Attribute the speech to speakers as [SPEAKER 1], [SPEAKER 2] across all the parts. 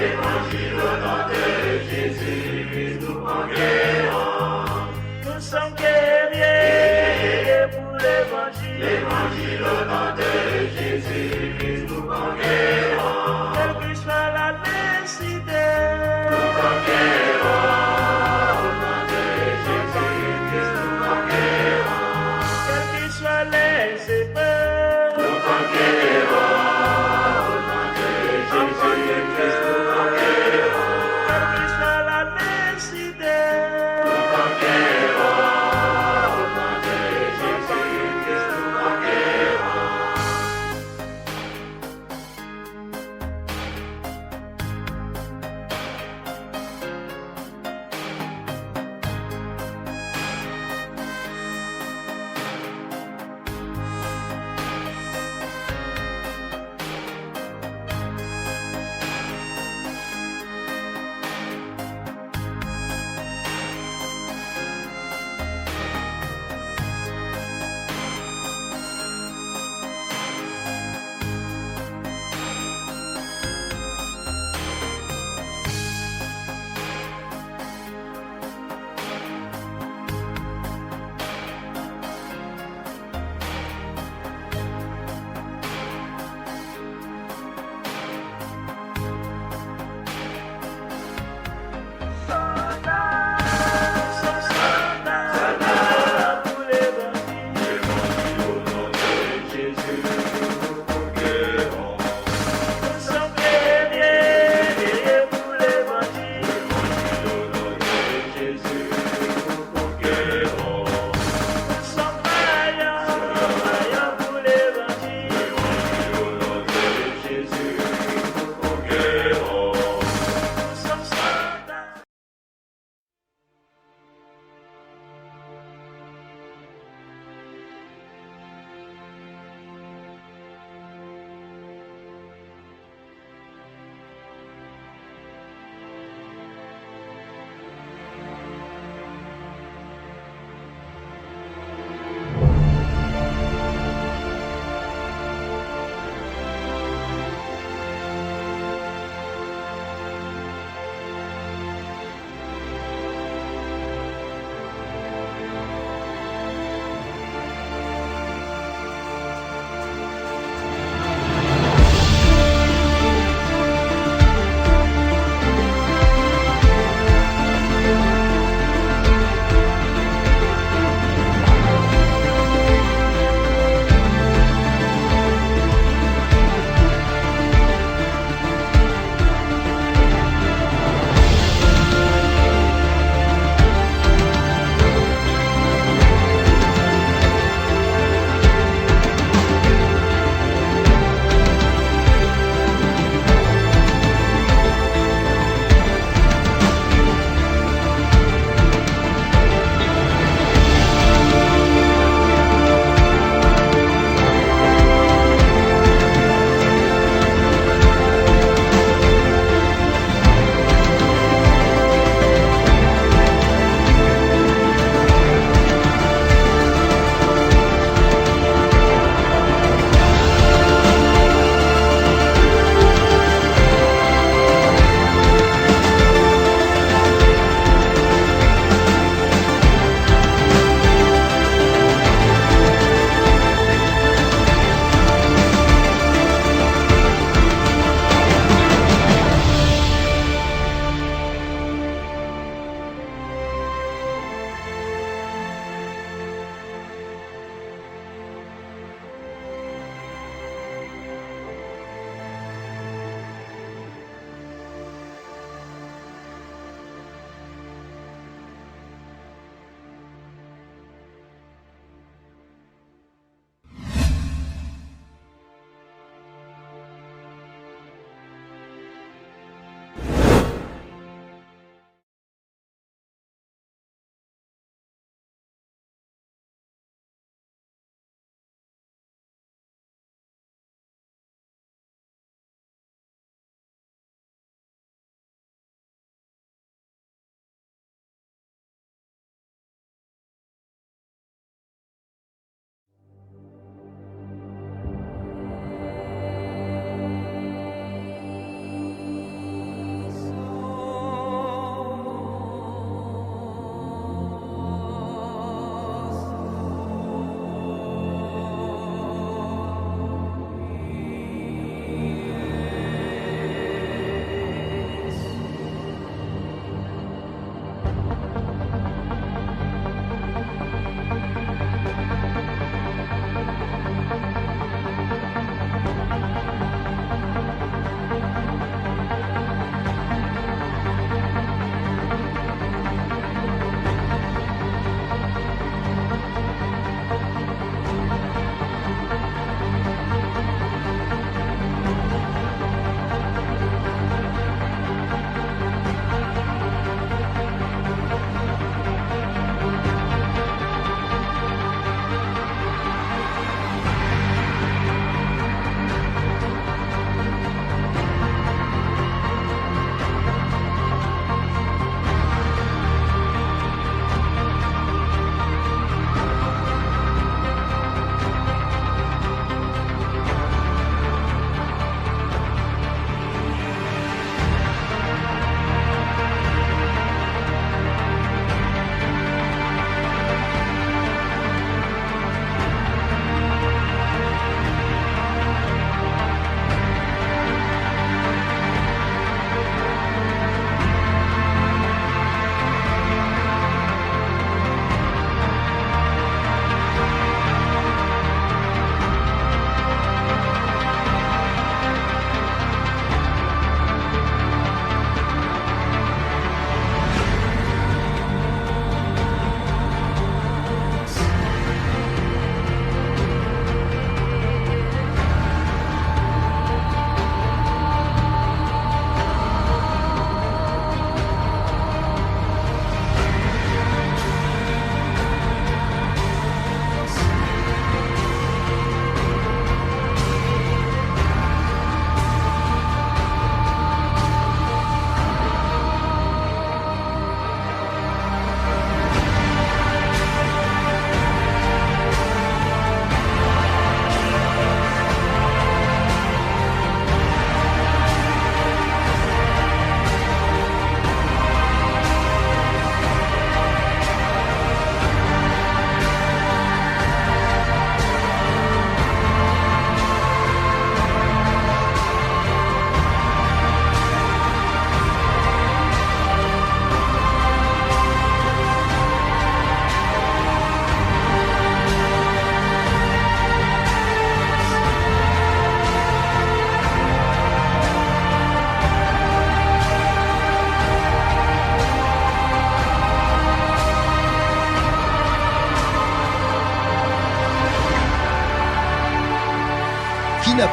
[SPEAKER 1] L'évangile au nom de Jésus, nous conquérons.
[SPEAKER 2] Nous sommes guerriers pour l'évangile.
[SPEAKER 1] L'évangile au nom de Jésus, nous conquérons.
[SPEAKER 2] Quelle que soit la nécessité,
[SPEAKER 1] Nous conquérons. Au nom de Jésus, nous conquérons.
[SPEAKER 2] quelles que soient les épreuves,
[SPEAKER 1] Nous conquérons. Au nom de Jésus, nous conquérons.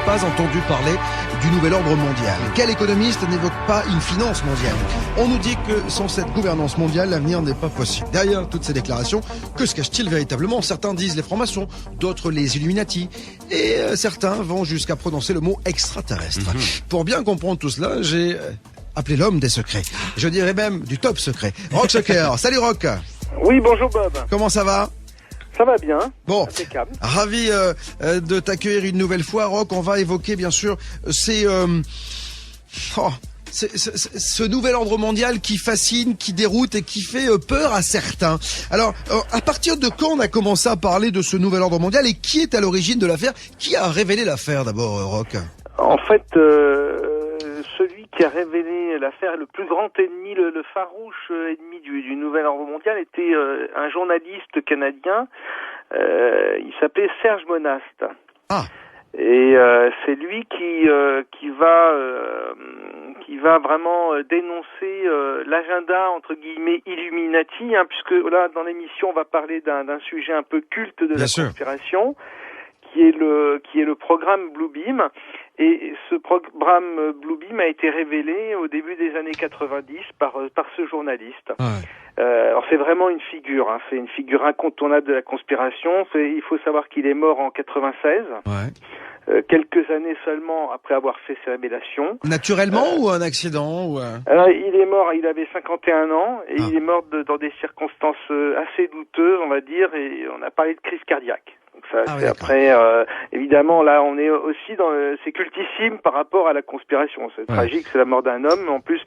[SPEAKER 3] pas entendu parler du nouvel ordre mondial? Quel économiste n'évoque pas une finance mondiale? On nous dit que sans cette gouvernance mondiale, l'avenir n'est pas possible. Derrière toutes ces déclarations, que se cache-t-il véritablement? Certains disent les francs-maçons, d'autres les Illuminati, et certains vont jusqu'à prononcer le mot extraterrestre. Pour bien comprendre tout cela, j'ai appelé l'homme des secrets. Je dirais même du top secret. Rock Soccer. Salut Rock.
[SPEAKER 4] Oui, bonjour Bob.
[SPEAKER 3] Comment ça va?
[SPEAKER 4] Ça va bien.
[SPEAKER 3] Bon,
[SPEAKER 4] Impeccable.
[SPEAKER 3] ravi de t'accueillir une nouvelle fois, Rock. On va évoquer bien sûr ce nouvel ordre mondial qui fascine, qui déroute et qui fait peur à certains. Alors, à partir de quand on a commencé à parler de ce nouvel ordre mondial et qui est à l'origine de l'affaire? Qui a révélé l'affaire d'abord, Rock?
[SPEAKER 4] En fait, celui qui a révélé l'affaire, le plus grand ennemi, le farouche ennemi du nouvel ordre mondial était un journaliste canadien. Il s'appelait Serge Monast.
[SPEAKER 3] Ah.
[SPEAKER 4] Et c'est lui qui va vraiment dénoncer l'agenda entre guillemets Illuminati, hein, puisque là dans l'émission on va parler d'un sujet un peu culte de
[SPEAKER 3] Bien
[SPEAKER 4] la
[SPEAKER 3] sûr.
[SPEAKER 4] conspiration, qui est le programme Bluebeam. Et ce programme Bluebeam a été révélé au début des années 90 par ce journaliste.
[SPEAKER 3] Ouais.
[SPEAKER 4] Alors c'est vraiment une figure, hein, c'est une figure incontournable de la conspiration. Il faut savoir qu'il est mort en 96, quelques années seulement après avoir fait ses révélations.
[SPEAKER 3] Naturellement ou un accident ou
[SPEAKER 4] Alors il est mort, il avait 51 ans et il est mort dans des circonstances assez douteuses, on va dire, et on a parlé de crise cardiaque. Donc ça,
[SPEAKER 3] Ah oui,
[SPEAKER 4] c'est après, évidemment, là, on est aussi c'est cultissime par rapport à la conspiration. C'est tragique, c'est la mort d'un homme, mais en plus,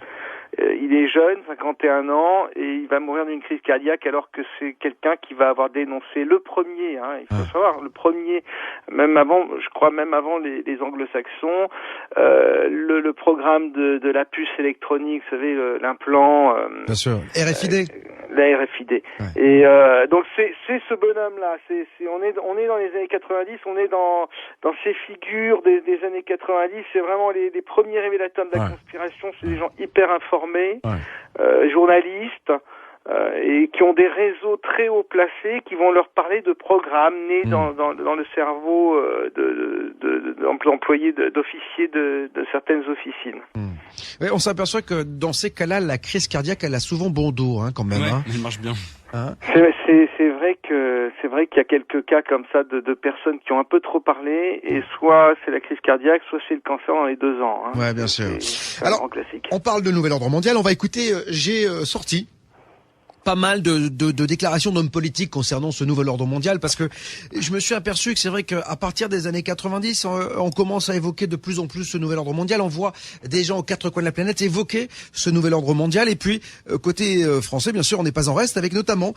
[SPEAKER 4] il est jeune, 51 ans, et il va mourir d'une crise cardiaque alors que c'est quelqu'un qui va avoir dénoncé le premier, hein, il faut savoir, le premier, même avant les anglo-saxons, le programme de la puce électronique, vous savez, l'implant.
[SPEAKER 3] Bien sûr. RFID.
[SPEAKER 4] La RFID.
[SPEAKER 3] Ouais.
[SPEAKER 4] Et donc c'est ce bonhomme-là. On est dans les années 90. On est dans ces figures des années 90. C'est vraiment les premiers révélateurs de la conspiration. C'est des gens hyper informés, journalistes, et qui ont des réseaux très haut placés, qui vont leur parler de programmes nés dans le cerveau d'employés, d'officiers de certaines officines.
[SPEAKER 3] Oui, on s'aperçoit que dans ces cas-là, la crise cardiaque, elle a souvent bon dos, hein, quand même.
[SPEAKER 5] Ouais,
[SPEAKER 3] hein.
[SPEAKER 5] elle marche bien.
[SPEAKER 3] Hein?
[SPEAKER 4] C'est vrai qu'il y a quelques cas comme ça de personnes qui ont un peu trop parlé, et soit c'est la crise cardiaque, soit c'est le cancer dans les 2 ans. Hein.
[SPEAKER 3] Ouais, bien sûr.
[SPEAKER 4] C'est un
[SPEAKER 3] Alors,
[SPEAKER 4] grand classique.
[SPEAKER 3] on parle de nouvel ordre mondial. On va écouter. J'ai sorti pas mal de déclarations d'hommes politiques concernant ce nouvel ordre mondial, parce que je me suis aperçu que c'est vrai qu'à partir des années 90, on commence à évoquer de plus en plus ce nouvel ordre mondial. On voit des gens aux 4 coins de la planète évoquer ce nouvel ordre mondial. Et puis, côté français, bien sûr, on n'est pas en reste, avec notamment,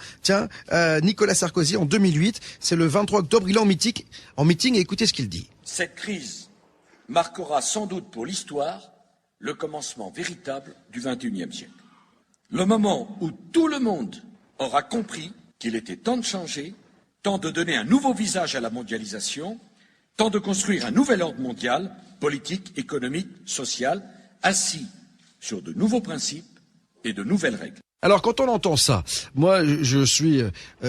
[SPEAKER 3] Nicolas Sarkozy en 2008. C'est le 23 octobre, il est en meeting, et écoutez ce qu'il dit.
[SPEAKER 6] Cette crise marquera sans doute pour l'histoire le commencement véritable du XXIe siècle. Le moment où tout le monde aura compris qu'il était temps de changer, temps de donner un nouveau visage à la mondialisation, temps de construire un nouvel ordre mondial, politique, économique, social, assis sur de nouveaux principes et de nouvelles règles.
[SPEAKER 3] Alors quand on entend ça, moi je suis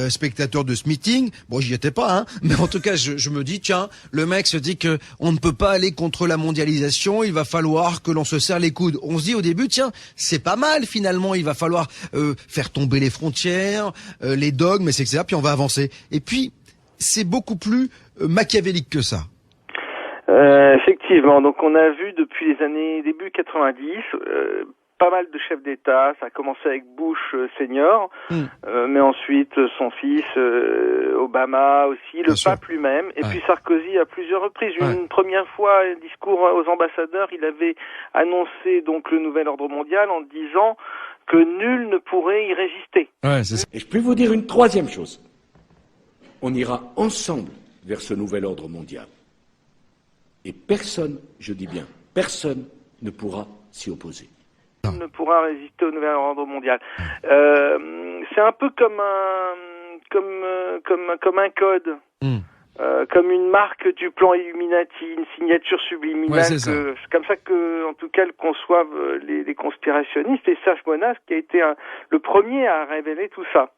[SPEAKER 3] spectateur de ce meeting, bon j'y étais pas, hein, mais en tout cas je me dis tiens, le mec se dit que on ne peut pas aller contre la mondialisation, il va falloir que l'on se serre les coudes. On se dit au début tiens, c'est pas mal finalement, il va falloir faire tomber les frontières, les dogmes, etc. Puis on va avancer. Et puis c'est beaucoup plus machiavélique que ça.
[SPEAKER 4] Effectivement, donc on a vu depuis les années début 90 pas mal de chefs d'État. Ça a commencé avec Bush senior, mais ensuite son fils, Obama aussi, le pape lui-même, et puis Sarkozy à plusieurs reprises. Une première fois, un discours aux ambassadeurs, il avait annoncé donc le nouvel ordre mondial en disant que nul ne pourrait y résister.
[SPEAKER 3] Ouais, c'est ça.
[SPEAKER 7] Et je peux vous dire une troisième chose. On ira ensemble vers ce nouvel ordre mondial. Et personne, je dis bien, personne ne pourra s'y opposer.
[SPEAKER 4] Ne pourra résister au nouvel ordre mondial. C'est un peu comme un code, comme une marque du plan Illuminati, une signature subliminale. C'est comme ça que, en tout cas, le conçoivent les conspirationnistes. Et Serge Monast qui a été le premier à révéler tout ça.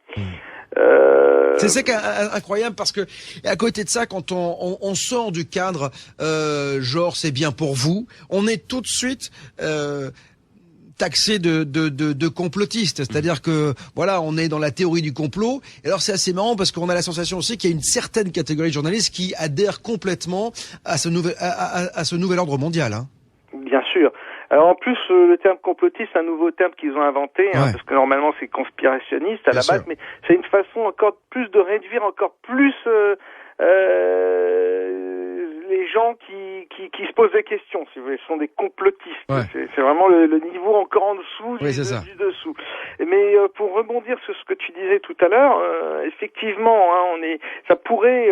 [SPEAKER 3] C'est incroyable parce que à côté de ça, quand on sort du cadre, genre c'est bien pour vous, on est tout de suite taxé de complotiste, c'est-à-dire que voilà, on est dans la théorie du complot. Et alors c'est assez marrant parce qu'on a la sensation aussi qu'il y a une certaine catégorie de journalistes qui adhèrent complètement à ce nouvel ordre mondial. Hein.
[SPEAKER 4] Bien sûr. Alors en plus, le terme complotiste, c'est un nouveau terme qu'ils ont inventé, hein, parce que normalement c'est conspirationniste à la base, mais c'est une façon encore plus de réduire encore plus les gens qui se posent des questions, si vous voulez, sont des complotistes. Ouais. C'est vraiment le niveau encore en dessous du dessous. Mais pour rebondir sur ce que tu disais tout à l'heure, effectivement, hein, ça pourrait,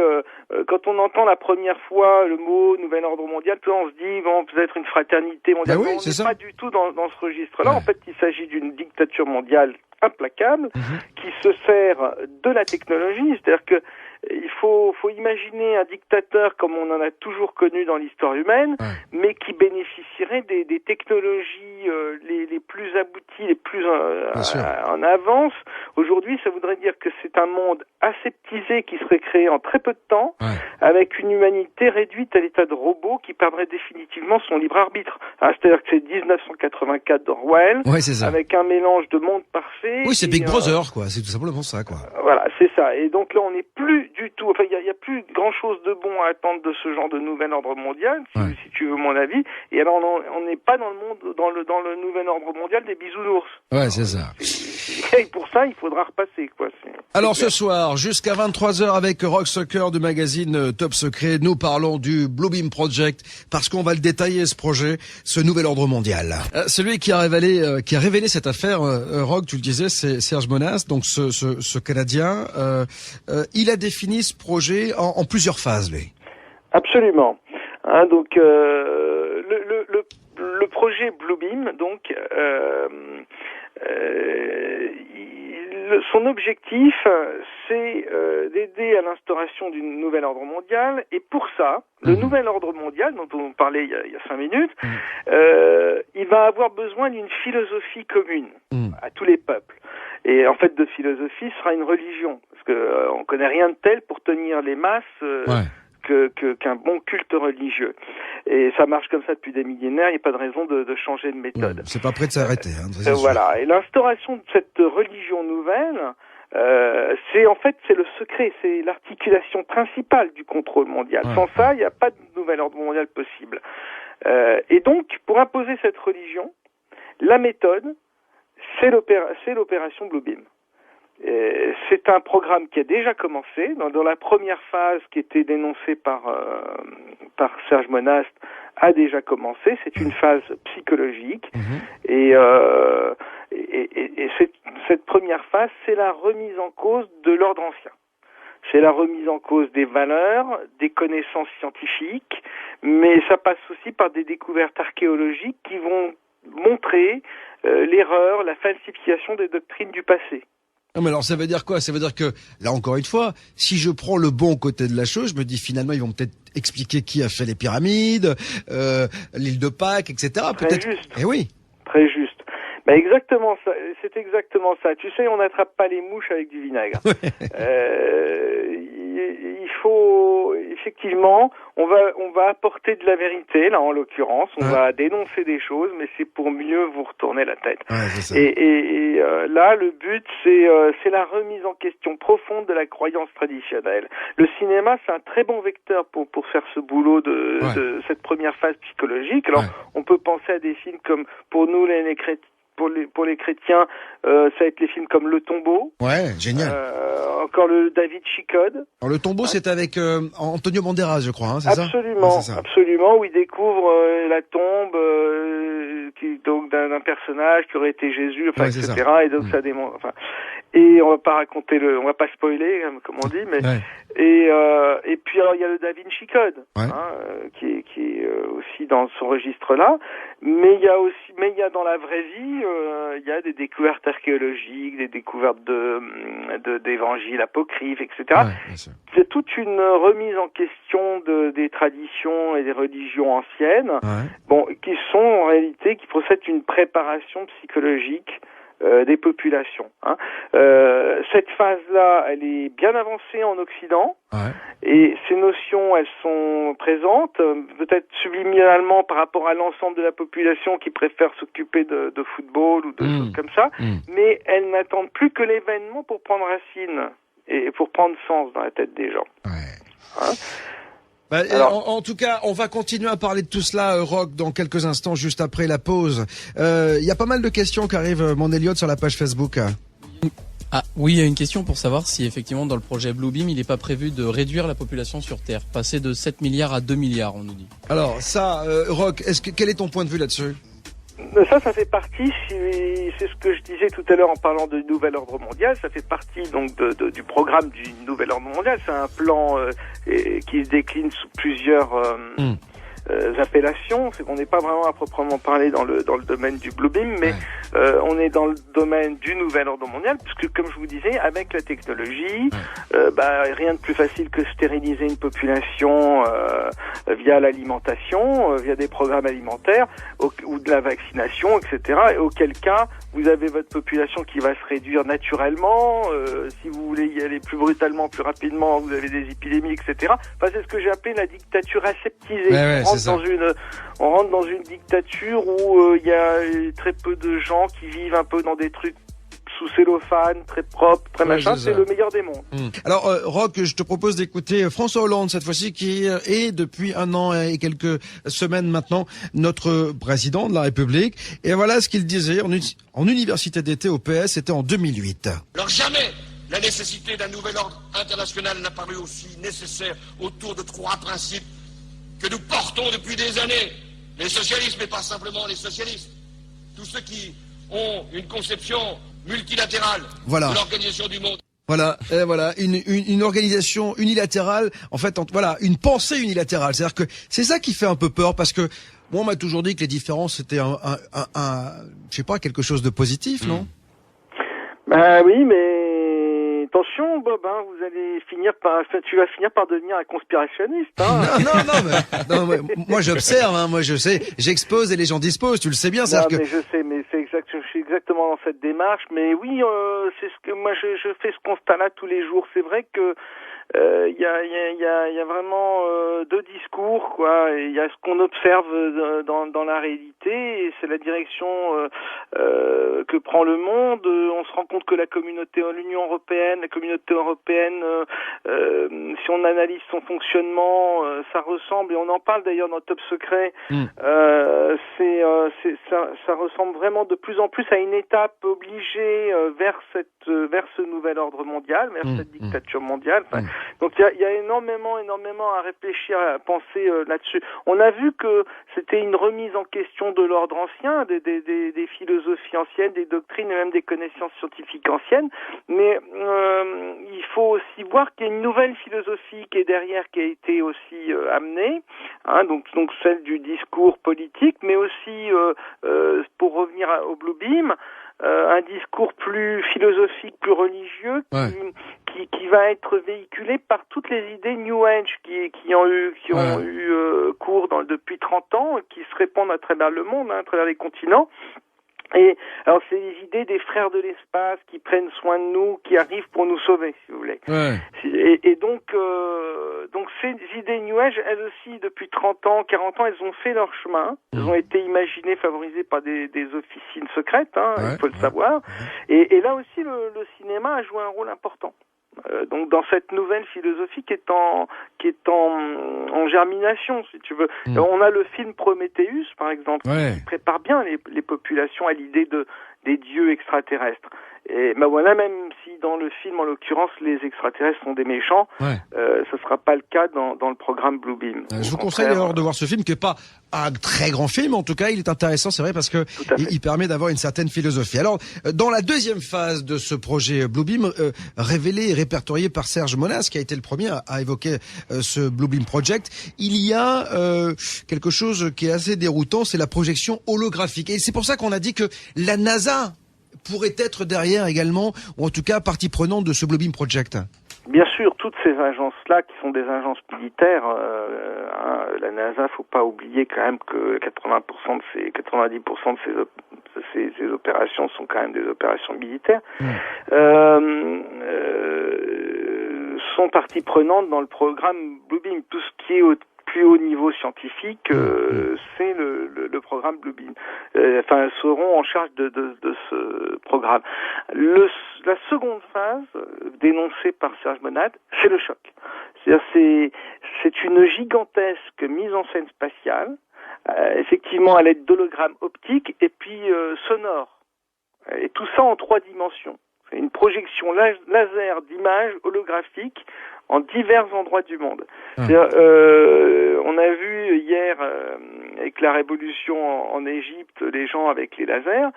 [SPEAKER 4] quand on entend la première fois le mot nouvel ordre mondial, puis on se dit bon, peut-être une fraternité mondiale.
[SPEAKER 3] Ben oui,
[SPEAKER 4] on n'est pas du tout dans ce registre-là. Ouais. En fait, il s'agit d'une dictature mondiale implacable qui se sert de la technologie, c'est-à-dire que il faut imaginer un dictateur comme on en a toujours connu dans l'histoire humaine, mais qui bénéficierait des technologies les plus abouties, les plus en avance. Aujourd'hui, ça voudrait dire que c'est un monde aseptisé qui serait créé en très peu de temps, avec une humanité réduite à l'état de robot qui perdrait définitivement son libre arbitre. Ah, c'est-à-dire que c'est 1984 d'Orwell, avec un mélange de monde parfait.
[SPEAKER 3] Oui, c'est Big Brother, quoi. C'est tout simplement ça, quoi.
[SPEAKER 4] Voilà, c'est ça. Et donc là, on n'est plus du tout. Enfin, il y a plus grand chose de bon à attendre de ce genre de nouvel ordre mondial, si tu veux mon avis. Et alors, on n'est pas dans le monde, dans le nouvel ordre mondial des bisounours.
[SPEAKER 3] Ouais, c'est ça.
[SPEAKER 4] Et pour ça, il faudra repasser, quoi.
[SPEAKER 3] Alors ce soir, jusqu'à 23h avec Rock Soccer du magazine Top Secret, nous parlons du Bluebeam Project parce qu'on va le détailler, ce projet, ce nouvel ordre mondial. Celui qui a révélé cette affaire, Rock, tu le disais, c'est Serge Monast, donc ce Canadien. Il a défini ce projet en plusieurs phases, lui. Absolument.
[SPEAKER 4] Hein, donc le projet Bluebeam, donc son objectif, c'est d'aider à l'instauration du nouvel ordre mondial. Et pour ça, le nouvel ordre mondial, dont on parlait il y a 5 minutes, il va avoir besoin d'une philosophie commune à tous les peuples. Et en fait, de philosophie sera une religion, parce que on connaît rien de tel pour tenir les masses qu'un bon culte religieux. Et ça marche comme ça depuis des millénaires, il n'y a pas de raison de changer de méthode.
[SPEAKER 3] C'est pas prêt de s'arrêter.
[SPEAKER 4] Voilà. Et l'instauration de cette religion nouvelle, c'est le secret, c'est l'articulation principale du contrôle mondial. Sans ça, il n'y a pas de nouvel ordre mondial possible. Et donc, pour imposer cette religion, la méthode, c'est l'opération Bluebeam. C'est un programme qui a déjà commencé. Dans la première phase qui était dénoncée par Serge Monast a déjà commencé. C'est une phase psychologique. Et cette première phase, c'est la remise en cause de l'ordre ancien. C'est la remise en cause des valeurs, des connaissances scientifiques, mais ça passe aussi par des découvertes archéologiques qui vont montrer l'erreur, la falsification des doctrines du passé.
[SPEAKER 3] Non, mais alors ça veut dire quoi? Ça veut dire que, là encore une fois, si je prends le bon côté de la chose, je me dis finalement ils vont peut-être expliquer qui a fait les pyramides, l'île de Pâques, etc. Peut-être.
[SPEAKER 4] Très juste.
[SPEAKER 3] Eh oui.
[SPEAKER 4] Très juste. Ben exactement ça. C'est exactement ça. Tu sais, on n'attrape pas les mouches avec du vinaigre. Il faut effectivement, on va apporter de la vérité là en l'occurrence. On va dénoncer des choses, mais c'est pour mieux vous retourner la tête. Et là, le but c'est la remise en question profonde de la croyance traditionnelle. Le cinéma, c'est un très bon vecteur pour faire ce boulot de cette première phase psychologique. Alors, on peut penser à des films comme, pour nous les chrétiens. Pour les chrétiens, ça va être les films comme Le Tombeau. Ouais, génial. Encore le David Chicode. Alors, Le Tombeau, c'est avec Antonio Banderas, je crois, hein, c'est absolument, ça? Absolument, où il découvre la tombe donc d'un personnage qui aurait été Jésus, etc. Et donc ça démontre. Et on va pas spoiler, comme on dit, mais et puis alors il y a le Da Vinci Code, qui est aussi dans ce registre-là, mais il y a dans la vraie vie, il y a des découvertes archéologiques, des découvertes d'évangiles apocryphes, etc. C'est toute une remise en question des traditions et des religions anciennes, qui sont en réalité qui procèdent d'une préparation psychologique des populations. Hein. Cette phase-là, elle est bien avancée en Occident, et ces notions, elles sont présentes, peut-être subliminalement par rapport à l'ensemble de la population qui préfère s'occuper de football ou de choses comme ça, mais elles n'attendent plus que l'événement pour prendre racine et pour prendre sens dans la tête des gens. Hein.
[SPEAKER 3] Alors, en tout cas, on va continuer à parler de tout cela, Roch, dans quelques instants, juste après la pause. Il y a pas mal de questions qui arrivent, mon Elliot, sur la page Facebook.
[SPEAKER 5] Ah oui, il y a une question pour savoir si effectivement dans le projet Bluebeam, il n'est pas prévu de réduire la population sur Terre, passer de 7 milliards à 2 milliards, on nous dit.
[SPEAKER 3] Alors ça, Roch, quel est ton point de vue là-dessus ?
[SPEAKER 4] Ça fait partie, c'est ce que je disais tout à l'heure en parlant de nouvel ordre mondial, ça fait partie donc du programme du nouvel ordre mondial. C'est un plan qui se décline sous plusieurs appellations. C'est qu'on n'est pas vraiment à proprement parler dans le domaine du Bluebeam, mais on est dans le domaine du nouvel ordre mondial, puisque comme je vous disais, avec la technologie, rien de plus facile que stériliser une population via l'alimentation, via des programmes alimentaires ou de la vaccination, etc. Et auquel cas, vous avez votre population qui va se réduire naturellement. Si vous voulez y aller plus brutalement, plus rapidement, vous avez des épidémies, etc. Enfin, c'est ce que j'ai appelé la dictature aseptisée. On rentre dans une dictature où il y a très peu de gens qui vivent un peu dans des trucs sous cellophane, très propre, très machin. C'est le meilleur des mondes.
[SPEAKER 3] Alors, Roch, je te propose d'écouter François Hollande cette fois-ci, qui est depuis 1 an et quelques semaines maintenant notre président de la République. Et voilà ce qu'il disait en université d'été au PS, c'était en 2008.
[SPEAKER 8] Alors jamais la nécessité d'un nouvel ordre international n'a paru aussi nécessaire autour de 3 principes que nous portons depuis des années. Les socialistes, mais pas simplement les socialistes. Tous ceux qui ont une conception multilatérale de l'organisation du monde.
[SPEAKER 3] Voilà, une organisation unilatérale, en fait, une pensée unilatérale. C'est-à-dire que c'est ça qui fait un peu peur, parce que moi, on m'a toujours dit que les différences, c'était je sais pas, quelque chose de positif, non?
[SPEAKER 4] Oui, mais attention, Bob, hein, tu vas finir par devenir un conspirationniste. Hein.
[SPEAKER 3] Non, moi j'observe, hein, moi je sais, j'expose et les gens disposent, tu le sais bien.
[SPEAKER 4] Mais je sais, mais je suis exactement dans cette démarche. Mais oui, c'est ce que moi je fais ce constat-là tous les jours. C'est vrai que il y a vraiment deux discours, quoi. Il y a ce qu'on observe dans la réalité, et c'est la direction que prend le monde. On se rend compte que l'Union européenne, la communauté européenne, si on analyse son fonctionnement, ça ressemble, et on en parle d'ailleurs dans Top Secret, ça ressemble vraiment de plus en plus à une étape obligée vers ce nouvel ordre mondial, vers cette dictature mondiale. Donc il y a énormément à réfléchir, à penser là-dessus. On a vu que c'était une remise en question de l'ordre ancien, des philosophies anciennes, des doctrines et même des connaissances scientifiques anciennes, mais il faut aussi voir qu'il y a une nouvelle philosophie qui est derrière, qui a été aussi amenée, hein, donc celle du discours politique, mais aussi pour revenir au Bluebeam, un discours plus philosophique, plus religieux, qui va être véhiculé par toutes les idées New Age qui ont eu cours depuis 30 ans, qui se répandent à travers le monde, à travers les continents. Et alors c'est les idées des frères de l'espace qui prennent soin de nous, qui arrivent pour nous sauver, si vous voulez. Et donc ces idées New Age, elles aussi, depuis 30 ans, 40 ans, elles ont fait leur chemin. Elles ont été imaginées, favorisées par des officines secrètes, il faut le savoir. Et là aussi, le cinéma a joué un rôle important. Donc dans cette nouvelle philosophie qui est en germination, si tu veux. On a le film Prometheus, par exemple, qui prépare bien les populations à l'idée des dieux extraterrestres. Et voilà, même si dans le film, en l'occurrence, les extraterrestres sont des méchants, ce sera pas le cas dans le programme Bluebeam.
[SPEAKER 3] Je vous conseille d'ailleurs de voir ce film, qui est pas un très grand film, en tout cas, il est intéressant, c'est vrai, parce que il permet d'avoir une certaine philosophie. Alors, dans la deuxième phase de ce projet Bluebeam, révélé et répertorié par Serge Monas, qui a été le premier à évoquer ce Bluebeam Project, il y a quelque chose qui est assez déroutant, c'est la projection holographique. Et c'est pour ça qu'on a dit que la NASA pourrait être derrière également, ou en tout cas partie prenante de ce Bluebeam Project.
[SPEAKER 4] Bien sûr, toutes ces agences-là, qui sont des agences militaires, la NASA, faut pas oublier quand même que 90% de ces opérations sont quand même des opérations militaires, sont partie prenante dans le programme Bluebeam. Tout ce qui est au plus haut niveau scientifique, c'est le programme Bluebeam. Elles seront en charge de ce programme. La seconde phase, dénoncée par Serge Monad, c'est le choc. C'est une gigantesque mise en scène spatiale, effectivement à l'aide d'hologrammes optiques et puis sonores. Et tout ça en 3 dimensions. C'est une projection laser d'images holographiques en divers endroits du monde. On a vu hier, avec la révolution en Égypte, les gens avec les lasers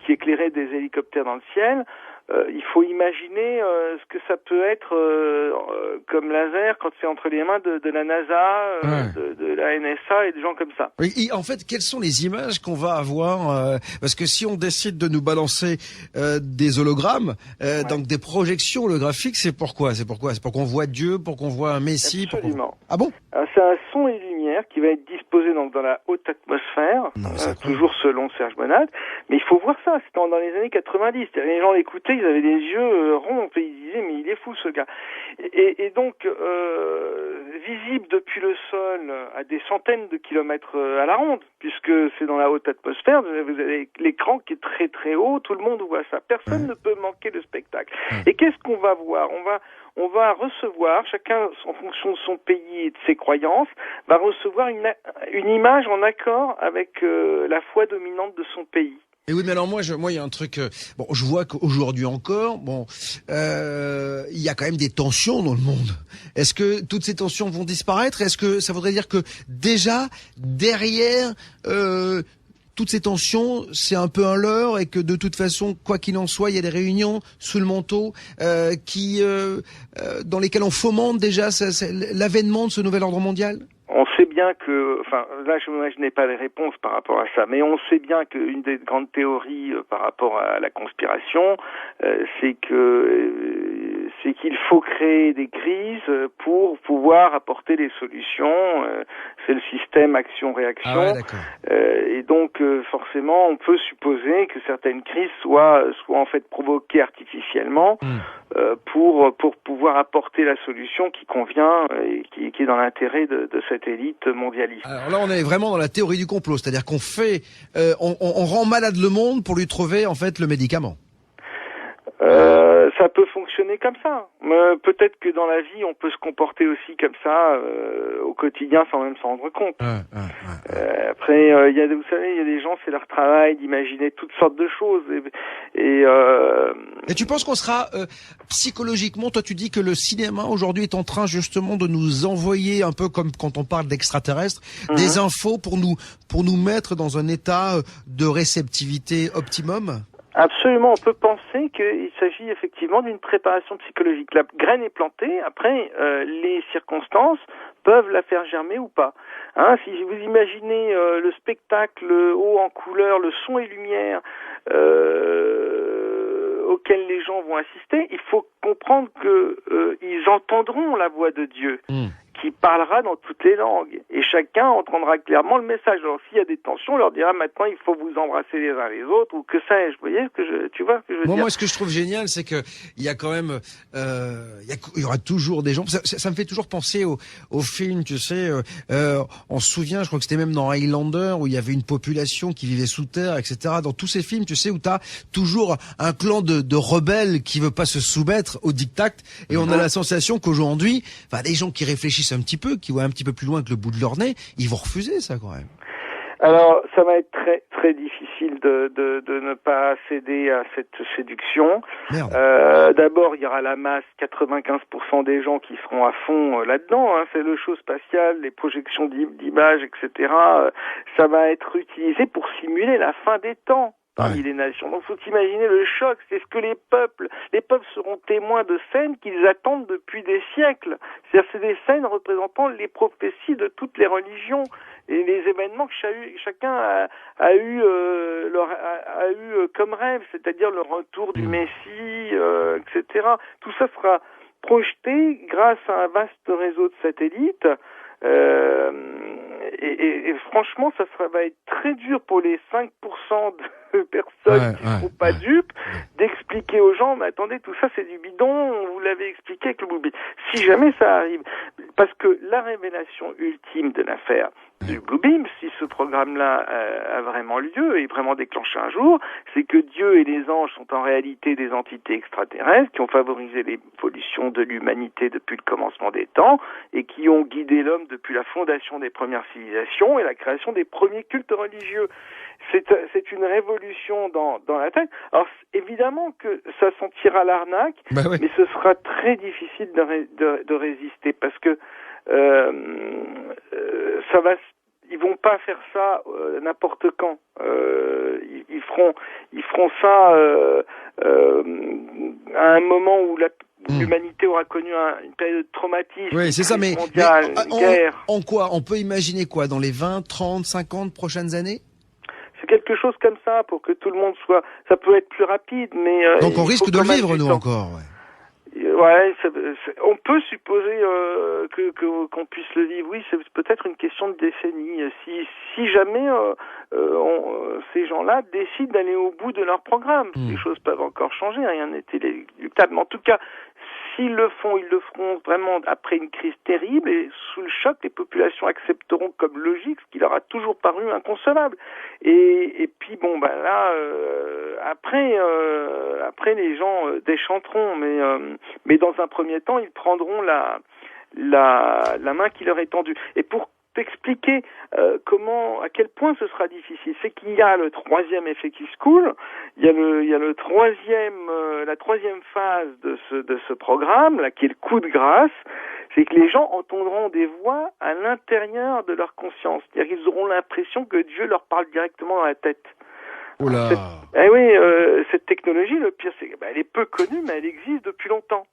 [SPEAKER 4] qui éclairaient des hélicoptères dans le ciel. Il faut imaginer ce que ça peut être comme laser quand c'est entre les mains de la NASA, de la NSA et des gens comme ça.
[SPEAKER 3] Et en fait, quelles sont les images qu'on va avoir parce que si on décide de nous balancer des hologrammes, donc des projections holographiques, c'est pourquoi? C'est pour qu'on voit Dieu, pour qu'on voit un Messie?
[SPEAKER 4] Absolument.
[SPEAKER 3] Ah bon?
[SPEAKER 4] C'est un son et lumière qui va être disposé donc dans la haute atmosphère, toujours selon Serge Monad. Mais il faut voir ça, c'était dans les années 90. Les gens l'écoutaient, ils avaient des yeux ronds, et ils disaient mais il est fou ce gars. Et donc visible depuis le sol à des centaines de kilomètres à la ronde, puisque c'est dans la haute atmosphère, vous avez l'écran qui est très très haut, tout le monde voit ça. Personne ne peut manquer le spectacle. Et qu'est-ce qu'on va voir? On va recevoir, chacun en fonction de son pays et de ses croyances, va recevoir une image en accord avec la foi dominante de son pays.
[SPEAKER 3] Et oui, mais alors moi, il y a un truc. Je vois qu'aujourd'hui encore, il y a quand même des tensions dans le monde. Est-ce que toutes ces tensions vont disparaître? Est-ce que ça voudrait dire que déjà derrière toutes ces tensions, c'est un peu un leurre et que de toute façon, quoi qu'il en soit, il y a des réunions sous le manteau dans lesquelles on fomente déjà l'avènement de ce nouvel ordre mondial?
[SPEAKER 4] On sait bien que, là je n'ai pas les réponses par rapport à ça, mais on sait bien qu'une des grandes théories par rapport à la conspiration, c'est qu'il faut créer des crises pour pouvoir apporter des solutions. C'est le système action-réaction. Et donc forcément, on peut supposer que certaines crises soient en fait provoquées artificiellement pour pouvoir apporter la solution qui convient et qui est dans l'intérêt de cette élite mondialiste.
[SPEAKER 3] Alors là, on est vraiment dans la théorie du complot, c'est-à-dire qu'on fait, on rend malade le monde pour lui trouver en fait le médicament.
[SPEAKER 4] Ça peut fonctionner comme ça. Peut-être que dans la vie, on peut se comporter aussi comme ça au quotidien sans même s'en rendre compte. Après, vous savez, il y a des gens, c'est leur travail d'imaginer toutes sortes de choses. Et
[SPEAKER 3] tu penses qu'on sera psychologiquement, toi tu dis que le cinéma aujourd'hui est en train justement de nous envoyer, un peu comme quand on parle d'extraterrestres, des infos pour nous mettre dans un état de réceptivité optimum?
[SPEAKER 4] Absolument, on peut penser qu'il s'agit effectivement d'une préparation psychologique. La graine est plantée, après les circonstances peuvent la faire germer ou pas. Si vous imaginez le spectacle haut en couleur, le son et lumière auquel les gens vont assister, il faut comprendre que ils entendront la voix de Dieu. Qui parlera dans toutes les langues. Et chacun entendra clairement le message. Alors, s'il y a des tensions, on leur dira maintenant, il faut vous embrasser les uns les autres, ou que sais-je. Vous voyez tu vois ce que je veux dire?
[SPEAKER 3] Moi, ce que je trouve génial, c'est que il y a quand même, il y aura toujours des gens. Ça me fait toujours penser au film, tu sais. On se souvient, je crois que c'était même dans Highlander, où il y avait une population qui vivait sous terre, etc. Dans tous ces films, tu sais, où t'as toujours un clan de rebelles qui veut pas se soumettre au diktat. Et on a la sensation qu'aujourd'hui, des gens qui réfléchissent un petit peu, qui voient un petit peu plus loin que le bout de leur nez, ils vont refuser ça quand même.
[SPEAKER 4] Alors, ça va être très très difficile de ne pas céder à cette séduction. D'abord, il y aura la masse, 95% des gens qui seront à fond là-dedans. C'est le show spatial, les projections d'images, etc. Ça va être utilisé pour simuler la fin des temps parmi les nations. Donc, faut imaginer le choc. C'est ce que les peuples seront témoins de scènes qu'ils attendent depuis des siècles. C'est-à-dire, c'est des scènes représentant les prophéties de toutes les religions et les événements que chacun a eu comme rêve, c'est-à-dire le retour du Messie, etc. Tout ça sera projetés grâce à un vaste réseau de satellites. Et franchement, va être très dur pour les 5% de personnes qui ne seront pas dupes d'expliquer aux gens, mais attendez, tout ça c'est du bidon, vous l'avez expliqué avec le Blue Beam. Si jamais ça arrive, parce que la révélation ultime de l'affaire du Blue Beam, si ce programme-là a vraiment lieu et vraiment déclenché un jour, c'est que Dieu et les anges sont en réalité des entités extraterrestres qui ont favorisé l'évolution de l'humanité depuis le commencement des temps et qui ont guidé l'homme depuis la fondation des premières civilisations et la création des premiers cultes religieux. C'est une révolution dans la tête. Alors évidemment que ça sentira l'arnaque, mais ce sera très difficile de résister parce que ils vont pas faire ça n'importe quand. Ils feront ça à un moment où l'humanité aura connu une période de traumatisme.
[SPEAKER 3] Oui, c'est ça, mais
[SPEAKER 4] guerre.
[SPEAKER 3] En quoi on peut imaginer quoi dans les 20, 30, 50 prochaines années?
[SPEAKER 4] C'est quelque chose comme ça pour que tout le monde soit. Ça peut être plus rapide, mais
[SPEAKER 3] donc on risque de le vivre nous encore.
[SPEAKER 4] Ouais, on peut supposer qu'on puisse le vivre. Oui, c'est peut-être une question de décennie. Si jamais ces gens-là décident d'aller au bout de leur programme, les choses peuvent encore changer. Rien n'est inéluctable. Mais en tout cas, s'ils le font, ils le feront vraiment après une crise terrible et sous le choc, les populations accepteront comme logique ce qui leur a toujours paru inconcevable. Et puis bon, ben là, après les gens déchanteront, mais dans un premier temps, ils prendront la main qui leur est tendue. Et pour t'expliquer à quel point ce sera difficile, c'est qu'il y a le 3e Effective School, il y a la troisième phase de ce programme là, qui est le coup de grâce, c'est que les gens entendront des voix à l'intérieur de leur conscience, c'est-à-dire qu'ils auront l'impression que Dieu leur parle directement dans la tête.
[SPEAKER 3] Oula.
[SPEAKER 4] Cette technologie, le pire, c'est qu'elle est peu connue, mais elle existe depuis longtemps.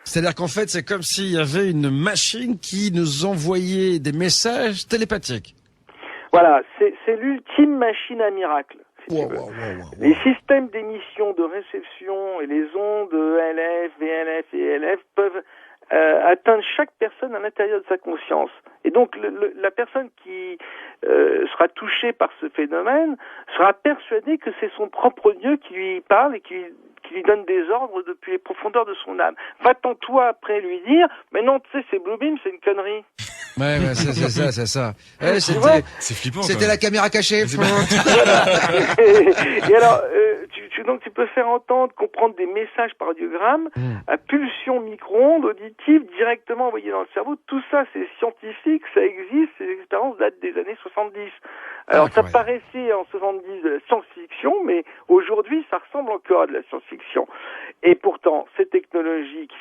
[SPEAKER 3] C'est-à-dire qu'en fait, c'est comme s'il y avait une machine qui nous envoyait des messages télépathiques.
[SPEAKER 4] Voilà, c'est l'ultime machine à miracle. Les systèmes d'émission, de réception et les ondes ELF, VLF et ELF peuvent atteindre chaque personne à l'intérieur de sa conscience. Et donc la personne qui sera touchée par ce phénomène sera persuadée que c'est son propre Dieu qui lui parle et qui lui donne des ordres depuis les profondeurs de son âme. Va-t'en toi après lui dire, mais non, tu sais, c'est Blue Beam, c'est une connerie.
[SPEAKER 3] Ouais, c'est ça.
[SPEAKER 9] C'est flippant.
[SPEAKER 3] C'était la caméra cachée.
[SPEAKER 4] Et alors, donc tu peux faire entendre, comprendre des messages par audiogramme à pulsion micro-ondes auditives directement envoyées dans le cerveau. Tout ça, c'est scientifique, ça existe, ces expériences datent des années 70. Alors ça paraissait en 70 de la science-fiction, mais aujourd'hui ça ressemble encore à de la science-fiction. Et pourtant, ces technologies qui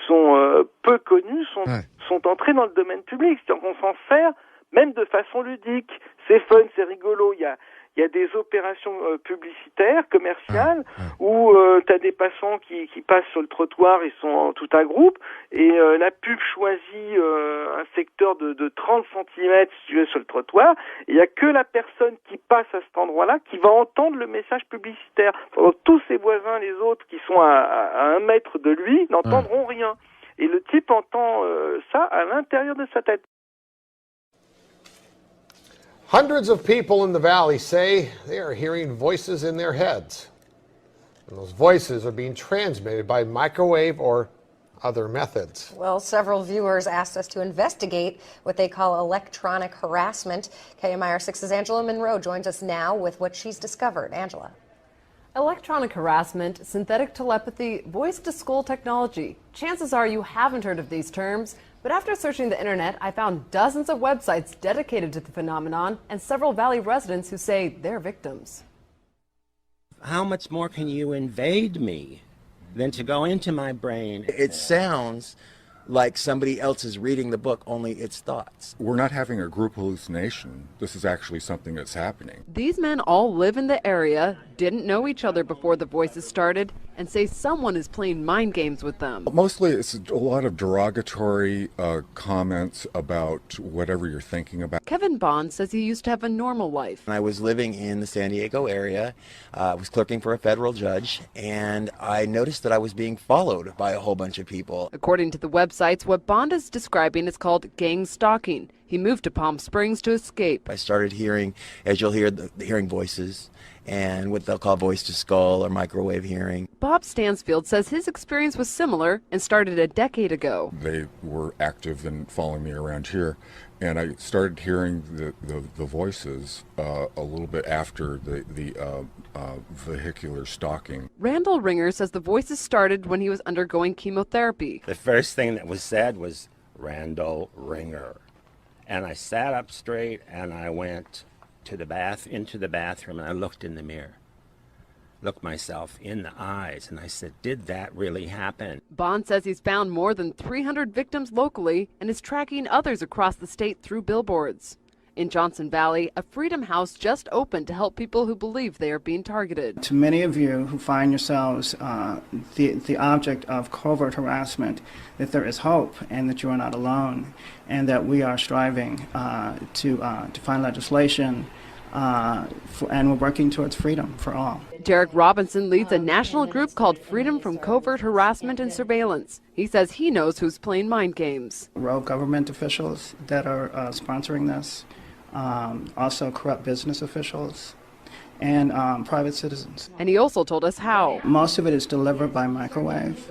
[SPEAKER 4] sont peu connues sont entrées dans le domaine public. C'est-à-dire qu'on s'en sert même de façon ludique. C'est fun, c'est rigolo. Il y a des opérations publicitaires, commerciales, où tu as des passants qui passent sur le trottoir, ils sont tout un groupe, et la pub choisit un secteur de 30 cm si tu veux sur le trottoir, et il n'y a que la personne qui passe à cet endroit-là qui va entendre le message publicitaire. Pendant tous ses voisins, les autres qui sont à 1 mètre de lui, n'entendront rien. Et le type entend ça à l'intérieur de sa tête.
[SPEAKER 10] Hundreds of people in the valley say they are hearing voices in their heads. And those voices are being transmitted by microwave or other methods.
[SPEAKER 11] Well, several viewers asked us to investigate what they call electronic harassment. KMIR 6's Angela Monroe joins us now with what she's discovered. Angela.
[SPEAKER 12] Electronic harassment, synthetic telepathy, voice-to-skull technology. Chances are you haven't heard of these terms, but after searching the internet, I found dozens of websites dedicated to the phenomenon and several Valley residents who say they're victims.
[SPEAKER 13] How much more can you invade me than to go into my brain? It sounds like somebody else is reading the book, only it's thoughts.
[SPEAKER 14] We're not having a group hallucination. This is actually something that's happening.
[SPEAKER 12] These men all live in the area. didn't know each other before the voices started and say someone is playing mind games with them.
[SPEAKER 9] Mostly it's a lot of derogatory comments about whatever you're thinking about.
[SPEAKER 12] Kevin Bond says he used to have a normal life.
[SPEAKER 13] I was living in the San Diego area, I was clerking for a federal judge, and I noticed that I was being followed by a whole bunch of people.
[SPEAKER 12] According to the websites, what Bond is describing is called gang stalking. He moved to Palm Springs to escape.
[SPEAKER 13] I started hearing, as you'll hear, hearing voices and what they'll call voice to skull or microwave hearing.
[SPEAKER 12] Bob Stansfield says his experience was similar and started a decade ago.
[SPEAKER 9] They were active in following me around here, and I started hearing the voices a little bit after the vehicular stalking.
[SPEAKER 12] Randall Ringer says the voices started when he was undergoing chemotherapy.
[SPEAKER 14] The first thing that was said was Randall Ringer. And I sat up straight and I went into the bathroom, and I looked in the mirror, looked myself in the eyes, and I said, did that really happen?
[SPEAKER 12] Bond says he's found more than 300 victims locally and is tracking others across the state through billboards. In Johnson Valley, a Freedom House just opened to help people who believe they are being targeted.
[SPEAKER 15] To many of you who find yourselves the object of covert harassment, that there is hope and that you are not alone, and that we are striving to find legislation and we're working towards freedom for all.
[SPEAKER 12] Derek Robinson leads a national group called Freedom from Covert Harassment and Surveillance. He says he knows who's playing mind games.
[SPEAKER 15] Rogue government officials that are sponsoring this, also corrupt business officials, and private citizens.
[SPEAKER 12] And he also told us how.
[SPEAKER 15] Most of it is delivered by microwave,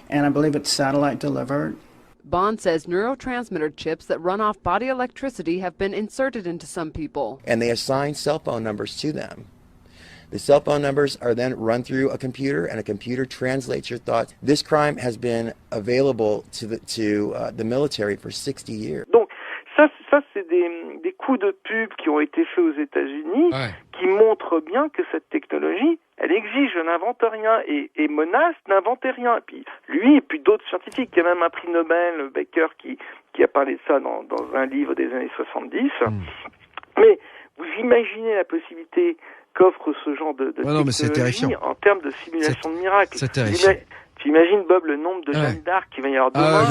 [SPEAKER 15] and I believe it's satellite delivered.
[SPEAKER 12] Bond says neurotransmitter chips that run off body electricity have been inserted into some people.
[SPEAKER 13] And they assign cell phone numbers to them. The cell phone numbers are then run through a computer, and a computer translates your thoughts. This crime has been available to the military for 60 years.
[SPEAKER 4] Donc, ça c'est des coups de pub qui ont été faits aux États-Unis, qui montrent bien que cette technologie, elle exige, je n'invente rien, et Menace n'inventait rien. Et puis lui et puis d'autres scientifiques, il y a même un prix Nobel, Baker, qui a parlé de ça dans un livre des années 70. Mais vous imaginez la possibilité qu'offre ce genre de technologie en termes de simulation de miracles.
[SPEAKER 3] C'est terrifiant.
[SPEAKER 4] Tu imagines, Bob, le nombre de Jeanne d'Arc qu'il va y avoir demain?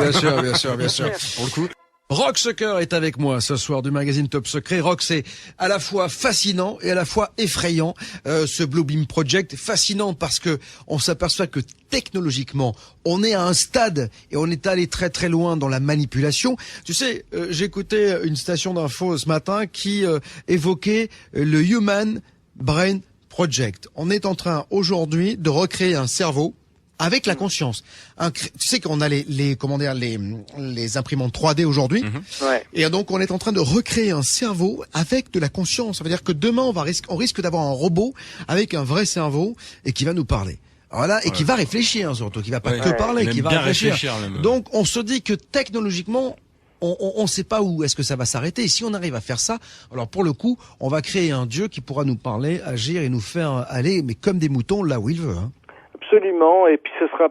[SPEAKER 3] Bien sûr. Pour le coup. Rock Sucker est avec moi ce soir du magazine Top Secret. Rock, c'est à la fois fascinant et à la fois effrayant, ce Bluebeam Project. Fascinant parce que on s'aperçoit que technologiquement, on est à un stade et on est allé très très loin dans la manipulation. Tu sais, j'écoutais une station d'info ce matin qui évoquait le Human Brain Project. On est en train aujourd'hui de recréer un cerveau avec la conscience. Tu sais qu'on a les imprimantes 3D aujourd'hui.
[SPEAKER 4] Ouais.
[SPEAKER 3] Et donc, on est en train de recréer un cerveau avec de la conscience. Ça veut dire que demain, on risque d'avoir un robot avec un vrai cerveau et qui va nous parler. Voilà, et qui va réfléchir surtout, qui va pas que parler, qui va réfléchir. Donc, on se dit que technologiquement, on sait pas où est-ce que ça va s'arrêter. Et si on arrive à faire ça, alors pour le coup, on va créer un dieu qui pourra nous parler, agir et nous faire aller, mais comme des moutons, là où il veut. Hein.
[SPEAKER 4] Absolument, et puis ce sera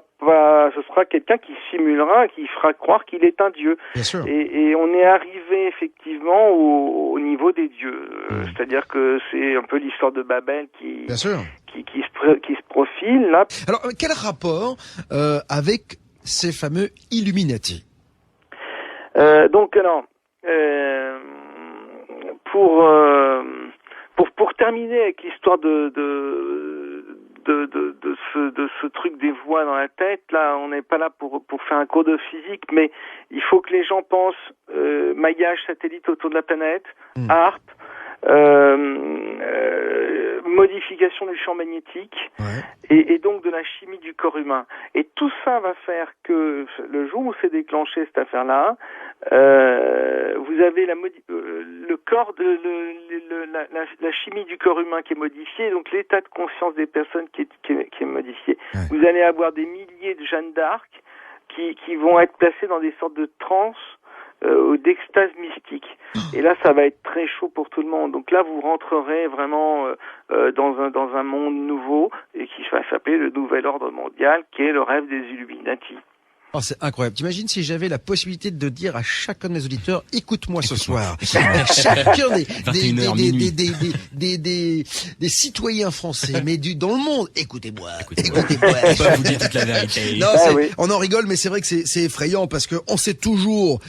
[SPEAKER 4] quelqu'un qui simulera, qui fera croire qu'il est un dieu.
[SPEAKER 3] Bien sûr.
[SPEAKER 4] Et on est arrivé effectivement au niveau des dieux. C'est-à-dire que c'est un peu l'histoire de Babel qui se profile là.
[SPEAKER 3] Alors quel rapport avec ces fameux Illuminati?
[SPEAKER 4] Pour terminer avec l'histoire de ce truc des voix dans la tête, là, on n'est pas là pour faire un cours de physique, mais il faut que les gens pensent maillage satellite autour de la planète, HAARP, modification du champ magnétique, et donc de la chimie du corps humain. Et tout ça va faire que le jour où s'est déclenché cette affaire-là, vous avez le corps la chimie du corps humain qui est modifiée, donc l'état de conscience des personnes qui est modifié. Vous allez avoir des milliers de Jeanne d'Arc qui vont être placées dans des sortes de transes ou d'extase mystique. Et là, ça va être très chaud pour tout le monde. Donc là, vous rentrerez vraiment dans un monde nouveau et qui va s'appeler le nouvel ordre mondial, qui est le rêve des Illuminati.
[SPEAKER 3] Oh, c'est incroyable. T'imagines si j'avais la possibilité de dire à chacun de mes auditeurs, écoute-moi ce soir. Chacun des citoyens français, mais dans le monde, écoutez-moi.
[SPEAKER 16] Pas vous dire toute la vérité.
[SPEAKER 3] Non, on en rigole, mais c'est vrai que c'est effrayant parce que on sait toujours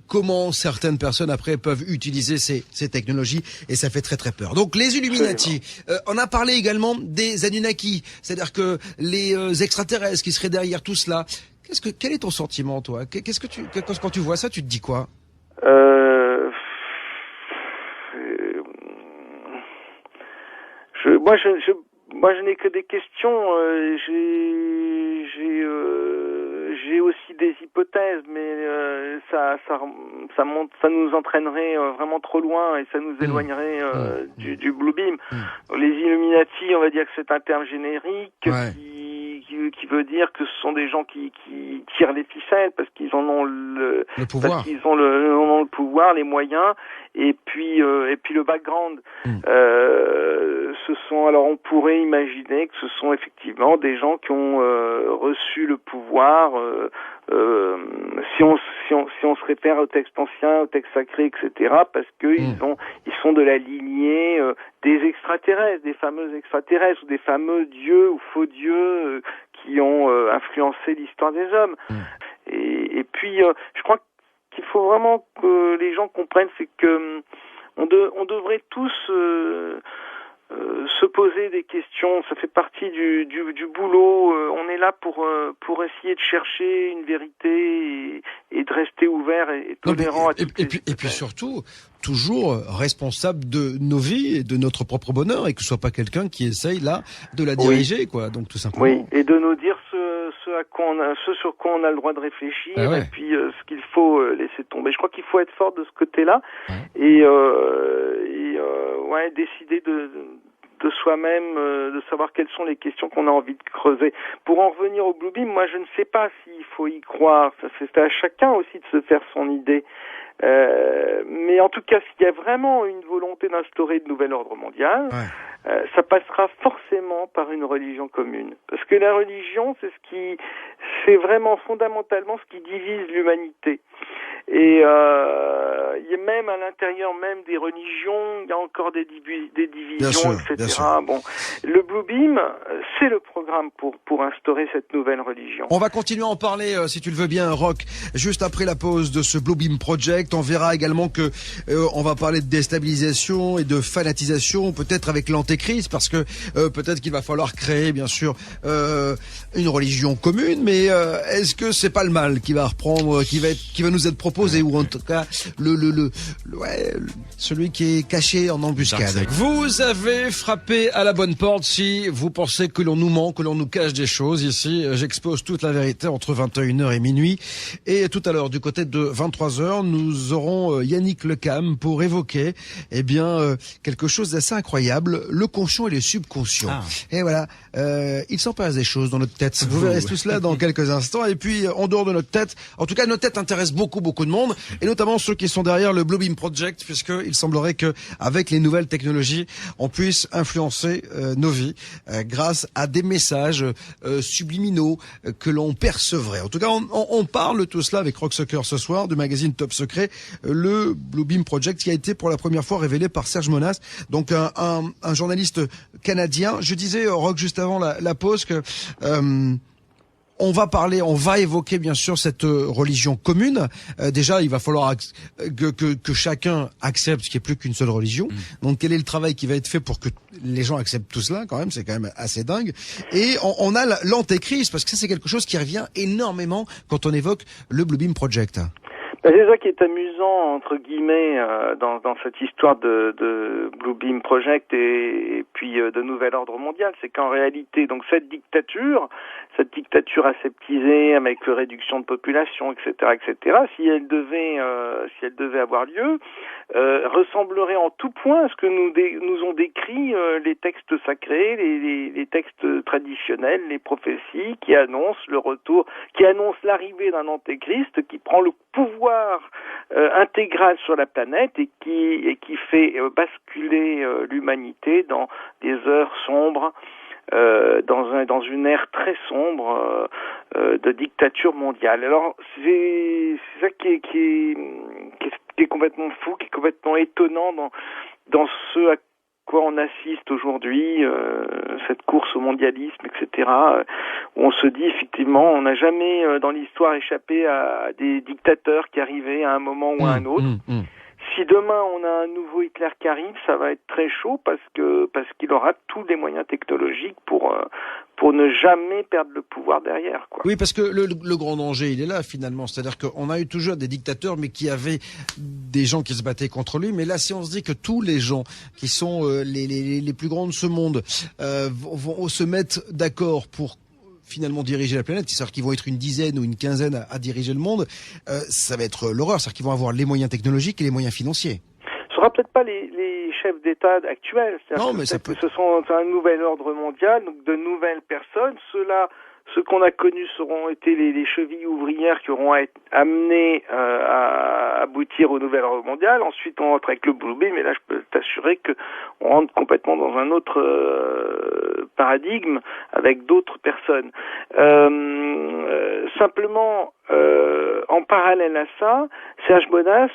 [SPEAKER 3] comment certaines personnes après peuvent utiliser ces technologies et ça fait très très peur. Donc les Illuminati, on a parlé également des Anunnaki, c'est-à-dire que les extraterrestres qui seraient derrière tout cela. Quel est ton sentiment, toi? Quand tu vois ça, tu te dis quoi?
[SPEAKER 4] Moi, je n'ai que des questions. J'ai aussi des hypothèses, mais ça nous entraînerait vraiment trop loin et ça nous éloignerait du Blue Beam. Les Illuminati, on va dire que c'est un terme générique qui veut dire que ce sont des gens qui tirent les ficelles parce qu'ils en ont le pouvoir, parce qu'ils ont le pouvoir, les moyens, et puis le background. Alors on pourrait imaginer que ce sont effectivement des gens qui ont reçu le pouvoir. Si on se réfère au texte ancien, au texte sacré, etc., parce que ils sont de la lignée des extraterrestres, des fameux extraterrestres ou des fameux dieux ou faux dieux qui ont influencé l'histoire des hommes. Et puis je crois qu'il faut vraiment que les gens comprennent, c'est que on devrait tous se poser des questions. Ça fait partie du boulot. On est là pour essayer de chercher une vérité et de rester ouvert et tolérant à toutes
[SPEAKER 3] et puis surtout toujours responsable de nos vies et de notre propre bonheur et que ce soit pas quelqu'un qui essaye là de la diriger, quoi. Donc tout simplement.
[SPEAKER 4] Oui, et de nous dire ce sur quoi on a le droit de réfléchir et puis ce qu'il faut laisser tomber. Je crois qu'il faut être fort de ce côté-là et décider de soi-même, de savoir quelles sont les questions qu'on a envie de creuser. Pour en revenir au Blue Beam, moi je ne sais pas s'il faut y croire. C'est à chacun aussi de se faire son idée. Mais en tout cas, s'il y a vraiment une volonté d'instaurer de nouvel ordre mondial, ça passera forcément par une religion commune. Parce que la religion, c'est vraiment fondamentalement ce qui divise l'humanité. Et il y a même à l'intérieur même des religions, il y a encore des divisions, etc. Bon, le Blue Beam, c'est le programme pour instaurer cette nouvelle religion.
[SPEAKER 3] On va continuer à en parler, si tu le veux bien, Roch, juste après la pause de ce Blue Beam Project. On verra également que on va parler de déstabilisation et de fanatisation, peut-être avec l'antéchrist, parce que peut-être qu'il va falloir créer, bien sûr, une religion commune. Mais est-ce que c'est pas le mal qui va reprendre, qui va nous être proposé, ou en tout cas celui qui est caché en embuscade. Vous avez frappé à la bonne porte si vous pensez que l'on nous ment, que l'on nous cache des choses. Ici, j'expose toute la vérité entre 21h et minuit. Et tout à l'heure, du côté de 23h, nous aurons Yannick Lecam pour évoquer quelque chose d'assez incroyable, le conscient et le subconscient. Et voilà, il s'en passe des choses dans notre tête. Vous verrez tout cela dans quelques instants. Et puis, en dehors de notre tête, en tout cas, notre tête intéresse beaucoup de monde, et notamment ceux qui sont derrière le Blue Beam Project, puisqu'il semblerait que avec les nouvelles technologies, on puisse influencer nos vies grâce à des messages subliminaux que l'on percevrait. En tout cas, on parle de tout cela avec Rock Soccer ce soir, du magazine Top Secret, le Blue Beam Project qui a été pour la première fois révélé par Serge Monas, donc un journaliste canadien. Je disais, Rock, juste avant la pause, que on va évoquer bien sûr cette religion commune. Déjà, il va falloir que chacun accepte qu'il n'y ait plus qu'une seule religion. Donc, quel est le travail qui va être fait pour que les gens acceptent tout cela, quand même? C'est quand même assez dingue. Et on a l'antéchrist, parce que ça, c'est quelque chose qui revient énormément quand on évoque le Blue Beam Project.
[SPEAKER 4] C'est ça qui est amusant, entre guillemets, dans cette histoire de Blue Beam Project et puis de nouvel ordre mondial, c'est qu'en réalité, donc cette dictature aseptisée avec réduction de population, etc., si elle devait avoir lieu, ressemblerait en tout point à ce que nous ont décrit les textes sacrés, les textes traditionnels, les prophéties qui annoncent l'arrivée d'un antéchrist qui prend le pouvoir intégral sur la planète et qui fait basculer l'humanité dans des heures sombres dans une ère très sombre de dictature mondiale. Alors c'est ça qui est complètement fou, qui est complètement étonnant dans ce à quoi on assiste aujourd'hui, cette course au mondialisme, etc., où on se dit effectivement, on n'a jamais dans l'histoire échappé à des dictateurs qui arrivaient à un moment ou à un autre. Si demain on a un nouveau Hitler qui arrive, ça va être très chaud parce qu'il aura tous les moyens technologiques pour ne jamais perdre le pouvoir derrière, quoi.
[SPEAKER 3] Oui, parce que le grand danger, il est là finalement. C'est-à-dire qu'on a eu toujours des dictateurs, mais qui avaient des gens qui se battaient contre lui. Mais là, si on se dit que tous les gens qui sont les plus grands de ce monde vont se mettre d'accord pour finalement diriger la planète, c'est-à-dire qu'ils vont être une dizaine ou une quinzaine à diriger le monde, ça va être l'horreur. C'est-à-dire qu'ils vont avoir les moyens technologiques et les moyens financiers.
[SPEAKER 4] Ce sera peut-être pas les chefs d'État actuels.
[SPEAKER 3] Non, mais ça peut.
[SPEAKER 4] Ce sont un nouvel ordre mondial, donc de nouvelles personnes. Ceux qu'on a connus seront été les chevilles ouvrières qui auront été amenées à aboutir au nouvel ordre mondial. Ensuite, on rentre avec le Blue Beam, mais là, je peux t'assurer que on rentre complètement dans un autre paradigme avec d'autres personnes. Simplement, en parallèle à ça, Serge Monast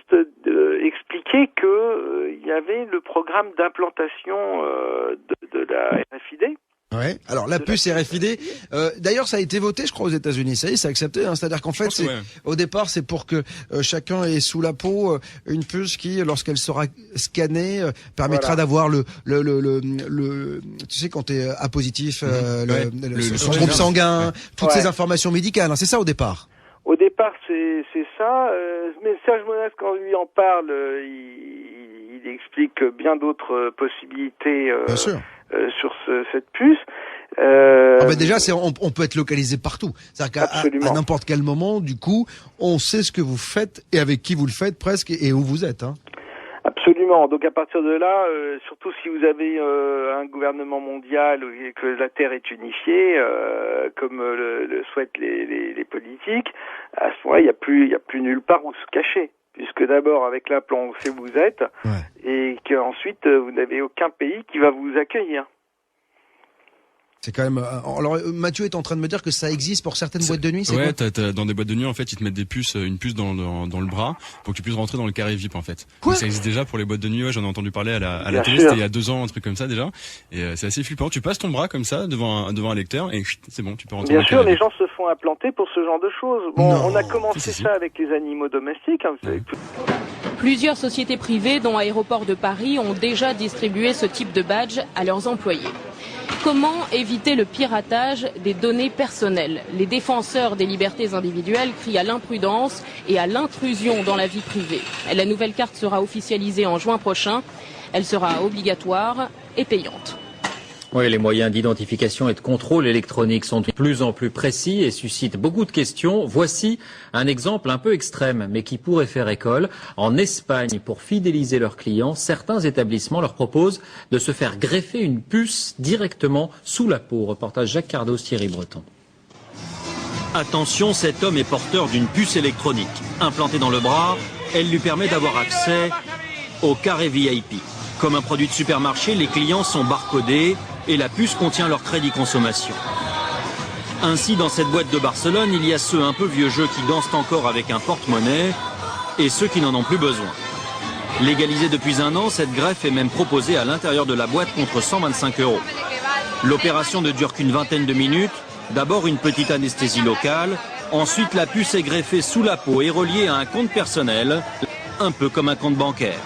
[SPEAKER 4] expliquait que il y avait le programme d'implantation de la RFID.
[SPEAKER 3] Ouais. Alors la puce RFID, d'ailleurs ça a été voté, je crois, aux États-Unis. Ça y est, c'est accepté. Hein. C'est-à-dire qu'en fait, au départ, c'est pour que chacun ait sous la peau une puce qui, lorsqu'elle sera scannée, permettra d'avoir le tu sais, quand t'es A positif, son groupe sanguin, toutes ces informations médicales. Hein. C'est ça au départ.
[SPEAKER 4] Au départ, c'est ça. Mais Serge Monast, quand lui en parle, il explique bien d'autres possibilités.
[SPEAKER 3] Bien sûr.
[SPEAKER 4] Sur cette puce.
[SPEAKER 3] Déjà, on peut être localisé partout. C'est-à-dire qu'à n'importe quel moment, du coup, on sait ce que vous faites et avec qui vous le faites presque et où vous êtes. Hein.
[SPEAKER 4] Absolument. Donc à partir de là, surtout si vous avez un gouvernement mondial et que la Terre est unifiée, comme le souhaitent les politiques, à ce moment-là, il y a plus nulle part où se cacher. Puisque d'abord, avec l'implant, on sait où vous êtes, et qu'ensuite, vous n'avez aucun pays qui va vous accueillir.
[SPEAKER 3] C'est quand même. Alors Mathieu est en train de me dire que ça existe pour certaines boîtes de nuit. C'est
[SPEAKER 17] ouais,
[SPEAKER 3] quoi
[SPEAKER 17] dans des boîtes de nuit en fait, ils te mettent une puce dans le bras pour que tu puisses rentrer dans le carré VIP en fait.
[SPEAKER 3] Quoi?
[SPEAKER 17] Ça existe déjà pour les boîtes de nuit. Ouais, j'en ai entendu parler à la télé. C'était il y a 2 ans, un truc comme ça déjà. Et c'est assez flippant. Tu passes ton bras comme ça devant un lecteur et c'est bon, tu peux rentrer.
[SPEAKER 4] Bien sûr, les gens se font implanter pour ce genre de choses. Bon, on a commencé ça avec les animaux domestiques. Hein, vous savez.
[SPEAKER 18] Plusieurs sociétés privées, dont Aéroports de Paris, ont déjà distribué ce type de badge à leurs employés. Comment éviter le piratage des données personnelles? Les défenseurs des libertés individuelles crient à l'imprudence et à l'intrusion dans la vie privée. La nouvelle carte sera officialisée en juin prochain. Elle sera obligatoire et payante.
[SPEAKER 19] Oui, les moyens d'identification et de contrôle électronique sont de plus en plus précis et suscitent beaucoup de questions. Voici un exemple un peu extrême, mais qui pourrait faire école. En Espagne, pour fidéliser leurs clients, certains établissements leur proposent de se faire greffer une puce directement sous la peau. Reportage Jacques Cardos, Thierry Breton. Attention, cet homme est porteur d'une puce électronique. Implantée dans le bras, elle lui permet d'avoir accès au carré VIP. Comme un produit de supermarché, les clients sont barcodés et la puce contient leur crédit consommation. Ainsi, dans cette boîte de Barcelone, il y a ceux un peu vieux jeux qui dansent encore avec un porte-monnaie et ceux qui n'en ont plus besoin. Légalisée depuis 1 an, cette greffe est même proposée à l'intérieur de la boîte contre 125 €. L'opération ne dure qu'une vingtaine de minutes. D'abord une petite anesthésie locale, ensuite la puce est greffée sous la peau et reliée à un compte personnel, un peu comme un compte bancaire.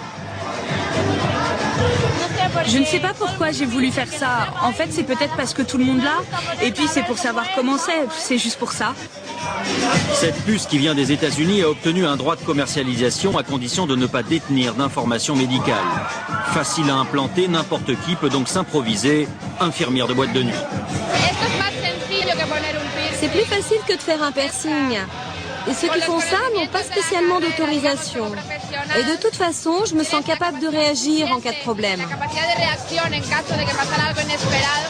[SPEAKER 20] Je ne sais pas pourquoi j'ai voulu faire ça. En fait, c'est peut-être parce que tout le monde l'a. Et puis, c'est pour savoir comment c'est. C'est juste pour ça.
[SPEAKER 19] Cette puce qui vient des États-Unis a obtenu un droit de commercialisation à condition de ne pas détenir d'informations médicales. Facile à implanter, n'importe qui peut donc s'improviser infirmière de boîte de nuit.
[SPEAKER 21] C'est plus facile que de faire un piercing. Et ceux qui font ça n'ont pas spécialement d'autorisation. Et de toute façon, je me sens capable de réagir en cas de problème.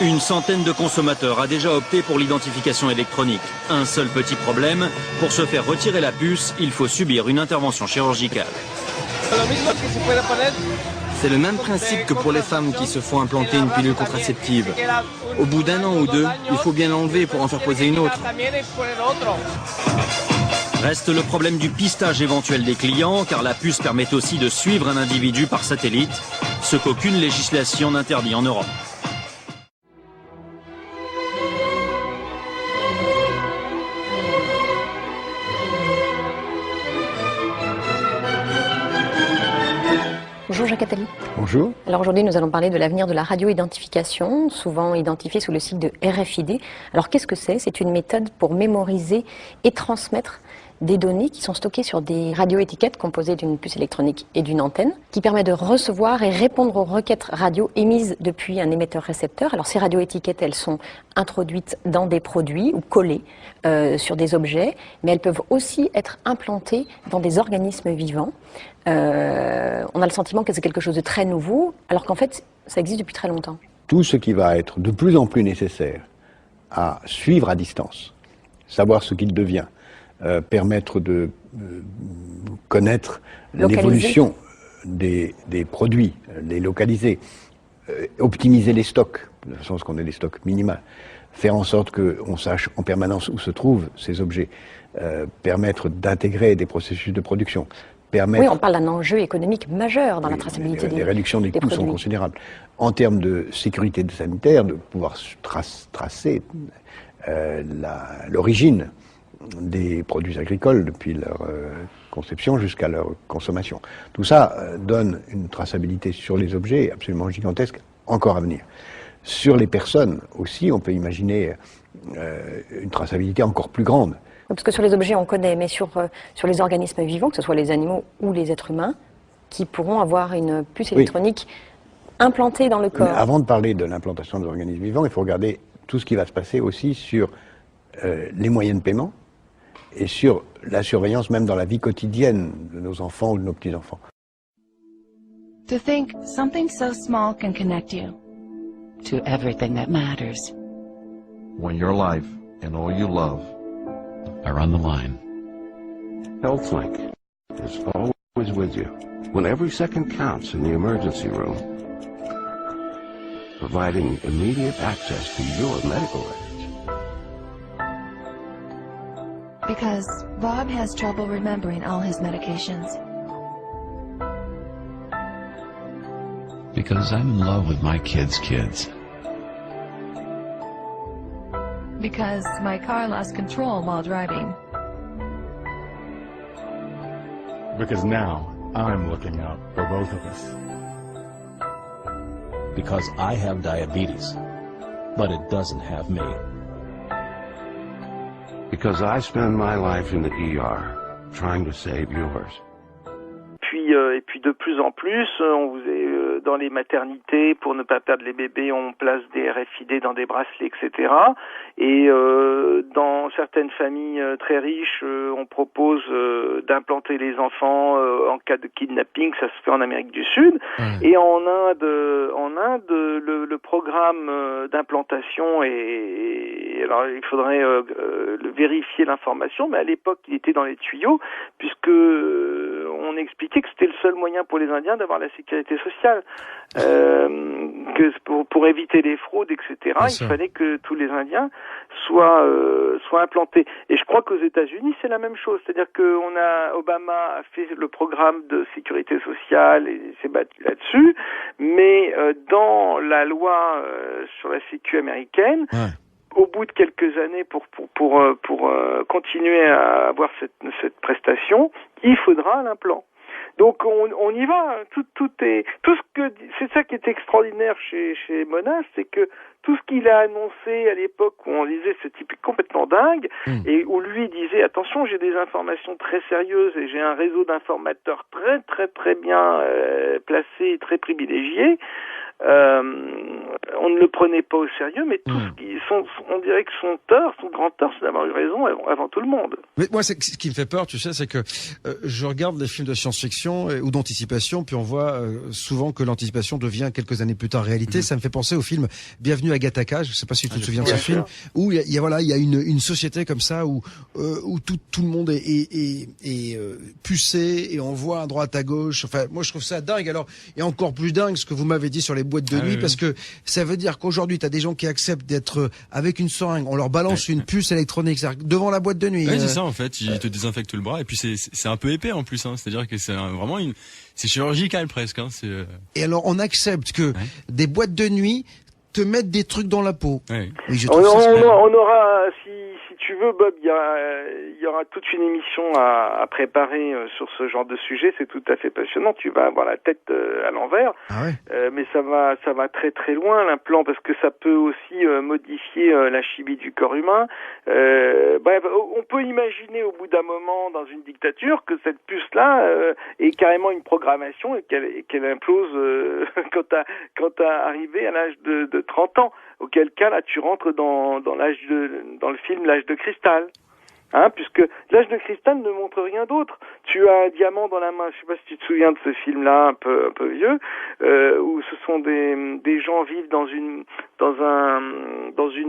[SPEAKER 19] Une centaine de consommateurs a déjà opté pour l'identification électronique. Un seul petit problème, pour se faire retirer la puce, il faut subir une intervention chirurgicale. C'est le même principe que pour les femmes qui se font implanter une pilule contraceptive. Au bout d'1 an ou 2, il faut bien l'enlever pour en faire poser une autre. Reste le problème du pistage éventuel des clients, car la puce permet aussi de suivre un individu par satellite, ce qu'aucune législation n'interdit en Europe.
[SPEAKER 2] Bonjour Jacques Attali.
[SPEAKER 22] Bonjour.
[SPEAKER 2] Alors aujourd'hui, nous allons parler de l'avenir de la radioidentification, souvent identifiée sous le sigle de RFID. Alors qu'est-ce que c'est ? C'est une méthode pour mémoriser et transmettre des données qui sont stockées sur des radioétiquettes composées d'une puce électronique et d'une antenne, qui permet de recevoir et répondre aux requêtes radio émises depuis un émetteur-récepteur. Alors ces radioétiquettes, elles sont introduites dans des produits ou collées sur des objets, mais elles peuvent aussi être implantées dans des organismes vivants. On a le sentiment que c'est quelque chose de très nouveau, alors qu'en fait, ça existe depuis très longtemps.
[SPEAKER 22] Tout ce qui va être de plus en plus nécessaire à suivre à distance, savoir ce qu'il devient, permettre de connaître l'évolution des produits, les localiser, optimiser les stocks, de façon à ce qu'on ait des stocks minimaux, faire en sorte qu'on sache en permanence où se trouvent ces objets, permettre d'intégrer des processus de production.
[SPEAKER 2] Oui, on parle d'un enjeu économique majeur dans la traçabilité des produits.
[SPEAKER 22] Les réductions des coûts sont considérables. En termes de sécurité sanitaire, de pouvoir tracer l'origine des produits agricoles depuis leur conception jusqu'à leur consommation. Tout ça donne une traçabilité sur les objets absolument gigantesque, encore à venir. Sur les personnes aussi, on peut imaginer une traçabilité encore plus grande.
[SPEAKER 2] Parce que sur les objets, on connaît, mais sur les organismes vivants, que ce soit les animaux ou les êtres humains, qui pourront avoir une puce électronique implantée dans le corps.
[SPEAKER 22] Mais avant de parler de l'implantation des organismes vivants, il faut regarder tout ce qui va se passer aussi sur les moyens de paiement et sur la surveillance même dans la vie quotidienne de nos enfants ou de nos petits-enfants.
[SPEAKER 23] To think something so small can connect you to everything that matters.
[SPEAKER 24] When your life and all you love are on the line. HealthLink is always with you when every second counts in the emergency room, providing immediate access to your medical records.
[SPEAKER 23] Because Bob has trouble remembering all his medications.
[SPEAKER 24] Because I'm in love with my kids' kids.
[SPEAKER 23] Because my car lost control while driving.
[SPEAKER 25] Because now I'm looking out for both of us.
[SPEAKER 26] Because I have diabetes, but it doesn't have me.
[SPEAKER 24] Because I spend my life in the ER, trying to save yours.
[SPEAKER 4] Et puis de plus en plus, dans les maternités, pour ne pas perdre les bébés, on place des RFID dans des bracelets, etc. Et dans certaines familles très riches, on propose d'implanter les enfants en cas de kidnapping. Ça se fait en Amérique du Sud. Et en Inde, le programme d'implantation alors il faudrait vérifier l'information, mais à l'époque il était dans les tuyaux, puisque on expliquait que c'était le seul moyen pour les Indiens d'avoir la sécurité sociale, que pour éviter les fraudes, etc. Il fallait que tous les Indiens soient implantés. Et je crois qu'aux États-Unis c'est la même chose, c'est-à-dire que Obama a fait le programme de sécurité sociale et s'est battu là-dessus, mais dans la loi sur la sécu américaine. Au bout de quelques années, pour continuer à avoir cette prestation, il faudra l'implant. Donc on y va. C'est ça qui est extraordinaire chez Monas, c'est que tout ce qu'il a annoncé à l'époque où on disait ce type est complètement dingue et où lui disait attention, j'ai des informations très sérieuses et j'ai un réseau d'informateurs très très très bien placé, très privilégié. on ne le prenait pas au sérieux, mais tout ce qui on dirait que son grand tort, c'est d'avoir eu raison avant tout le monde.
[SPEAKER 3] Mais moi, ce qui me fait peur, tu sais, c'est que je regarde les films de science-fiction ou d'anticipation, puis on voit souvent que l'anticipation devient quelques années plus tard réalité. Ça me fait penser au film Bienvenue à Gattaca. Je sais pas si tu te souviens de ce film, où il y a une société comme ça où tout le monde est pucé et on voit à droite à gauche. Enfin, moi, je trouve ça dingue. Alors, et encore plus dingue ce que vous m'avez dit sur les boîtes de nuit, parce que ça veut dire qu'aujourd'hui, tu as des gens qui acceptent d'être avec une seringue, on leur balance une puce électronique devant la boîte de nuit.
[SPEAKER 17] Ouais, c'est ça en fait, ils te désinfectent le bras et puis c'est un peu épais en plus, c'est-à-dire que c'est vraiment c'est chirurgical presque.
[SPEAKER 3] Et alors on accepte que des boîtes de nuit te mettent des trucs dans la peau.
[SPEAKER 17] Ouais.
[SPEAKER 3] Oui,
[SPEAKER 4] on aura, si tu veux, Bob, il y aura toute une émission à préparer sur ce genre de sujet. C'est tout à fait passionnant. Tu vas avoir la tête à l'envers, mais ça va très très loin l'implant, parce que ça peut aussi modifier la chimie du corps humain. Bref, on peut imaginer au bout d'un moment dans une dictature que cette puce-là est carrément une programmation et qu'elle implose quand t'as arrivé à l'âge de 30 ans. Auquel cas, là, tu rentres dans le film L'âge de cristal. Puisque l'âge de cristal ne montre rien d'autre. Tu as un diamant dans la main. Je sais pas si tu te souviens de ce film-là, un peu vieux, où ce sont des gens vivent dans une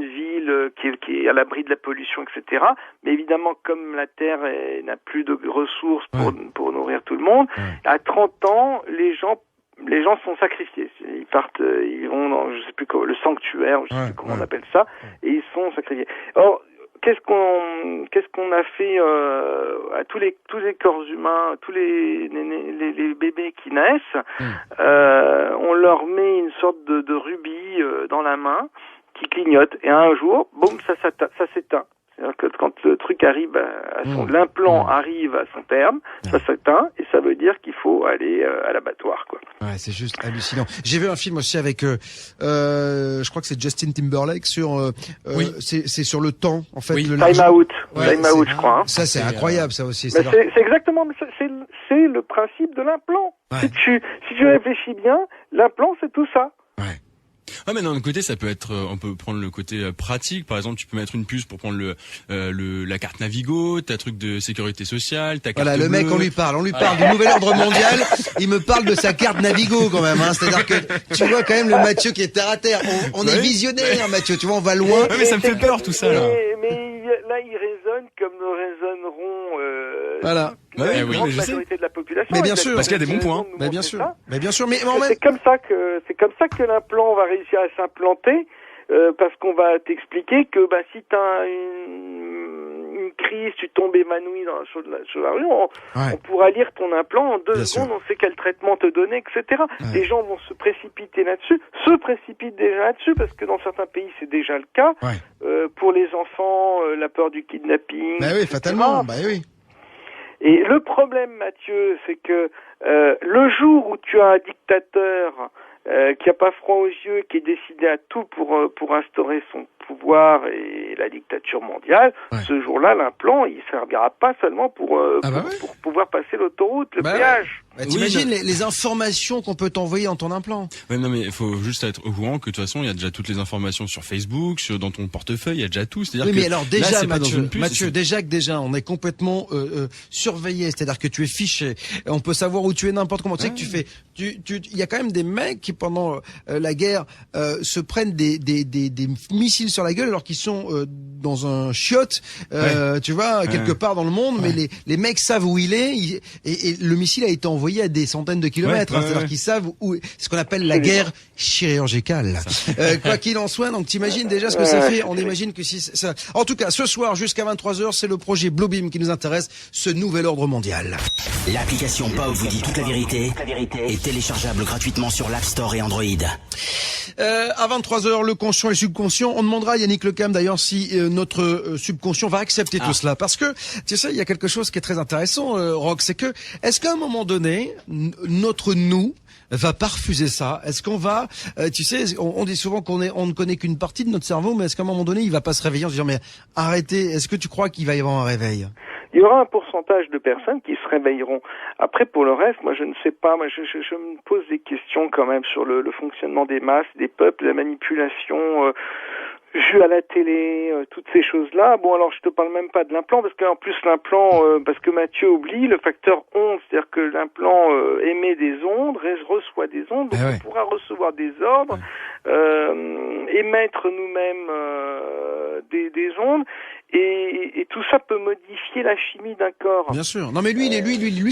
[SPEAKER 4] ville qui est à l'abri de la pollution, etc. Mais évidemment, comme la Terre n'a plus de ressources pour nourrir tout le monde, à 30 ans, les gens sont sacrifiés. Ils partent, ils vont dans, je sais plus quoi, le sanctuaire, je sais plus comment on appelle ça, et ils sont sacrifiés. Or, qu'est-ce qu'on a fait à tous les corps humains, tous les bébés qui naissent, on leur met une sorte de rubis dans la main qui clignote, et un jour, boum, ça s'éteint. C'est-à-dire que quand le truc arrive l'implant arrive à son terme, ça s'éteint, et ça veut dire qu'il faut aller à l'abattoir, quoi.
[SPEAKER 3] Ouais, c'est juste hallucinant. J'ai vu un film aussi avec, je crois que c'est Justin Timberlake sur, c'est sur le temps, en fait.
[SPEAKER 4] Time Out, je crois.
[SPEAKER 3] Ça, c'est incroyable, ça aussi.
[SPEAKER 4] C'est exactement, c'est le principe de l'implant. Si tu réfléchis bien, l'implant, c'est tout ça.
[SPEAKER 17] Ah, mais d'un autre côté, ça peut être, on peut prendre le côté pratique. Par exemple, tu peux mettre une puce pour prendre la carte Navigo, ta truc de sécurité sociale, ta carte
[SPEAKER 3] bleue. Le mec, on lui parle du nouvel ordre mondial. Il me parle de sa carte Navigo quand même, C'est-à-dire que tu vois quand même le Mathieu qui est terre à terre. On est visionnaire, Mathieu. Tu vois, on va loin.
[SPEAKER 17] Ouais, mais ça me fait peur tout ça, là.
[SPEAKER 4] Mais là, il résonne comme nous résonneront.
[SPEAKER 3] Voilà.
[SPEAKER 4] La majorité de la population.
[SPEAKER 3] Mais bien sûr,
[SPEAKER 17] parce qu'il y a des bons points.
[SPEAKER 3] Mais bien sûr, mais
[SPEAKER 4] c'est comme ça que l'implant va réussir à s'implanter, parce qu'on va t'expliquer que si t'as une crise, tu tombes évanoui sur la rue, on pourra lire ton implant en 2 secondes, on sait quel traitement te donner, etc. Les gens vont se précipitent déjà là-dessus, parce que dans certains pays c'est déjà le cas. Pour les enfants, la peur du kidnapping.
[SPEAKER 3] Bah oui, fatalement. Bah oui.
[SPEAKER 4] Et le problème, Mathieu, c'est que le jour où tu as un dictateur qui a pas froid aux yeux, qui est décidé à tout pour instaurer son pouvoir et la dictature mondiale, ce jour-là, l'implant, il servira pas seulement pour pouvoir passer l'autoroute, le péage.
[SPEAKER 3] T'imagines les informations qu'on peut t'envoyer dans ton implant.
[SPEAKER 17] Ouais, non, mais il faut juste être au courant que de toute façon, il y a déjà toutes les informations sur Facebook, dans ton portefeuille, il y a déjà tout. C'est-à-dire
[SPEAKER 3] mais alors déjà,
[SPEAKER 17] là,
[SPEAKER 3] Mathieu, déjà, on est complètement surveillé. C'est-à-dire que tu es fiché. On peut savoir où tu es n'importe comment. Tu sais que tu fais. Il y a quand même des mecs qui pendant la guerre se prennent des missiles sur la gueule alors qu'ils sont dans un chiotte, tu vois, quelque part dans le monde. Mais les mecs savent où il est et le missile a été envoyé à des centaines de kilomètres. C'est-à-dire qu'ils savent où, ce qu'on appelle la guerre chirurgicale. Quoi qu'il en soit, donc t'imagines déjà ce que ça fait. On imagine que si ça. En tout cas, ce soir jusqu'à 23h, c'est le projet Bluebeam qui nous intéresse, ce nouvel ordre mondial.
[SPEAKER 1] L'application Bob vous dit toute la vérité est téléchargeable gratuitement sur l'App Store et Android.
[SPEAKER 3] À 23h, le conscient et le subconscient. On demandera à Yannick Lecam d'ailleurs si notre subconscient va accepter tout cela. Parce que, tu sais, il y a quelque chose qui est très intéressant, Rock, c'est que, est-ce qu'à un moment donné, notre nous va pas refuser ça? Est-ce qu'on va, tu sais, on dit souvent on ne connaît qu'une partie de notre cerveau, mais est-ce qu'à un moment donné, il va pas se réveiller en se disant, mais arrêtez, est-ce que tu crois qu'il va y avoir un réveil?
[SPEAKER 4] il y aura un pourcentage de personnes qui se réveilleront. Après, pour le reste, moi, je ne sais pas. Moi, je me pose des questions quand même sur le fonctionnement des masses, des peuples, la manipulation vue à la télé, toutes ces choses-là. Bon, alors, je te parle même pas de l'implant, parce qu'en plus, l'implant, parce que Mathieu oublie le facteur onde, c'est-à-dire que l'implant émet des ondes, reçoit des ondes, donc on pourra recevoir des ordres, émettre nous-mêmes des ondes, et tout ça peut modifier la chimie d'un corps.
[SPEAKER 3] Bien sûr. Non mais lui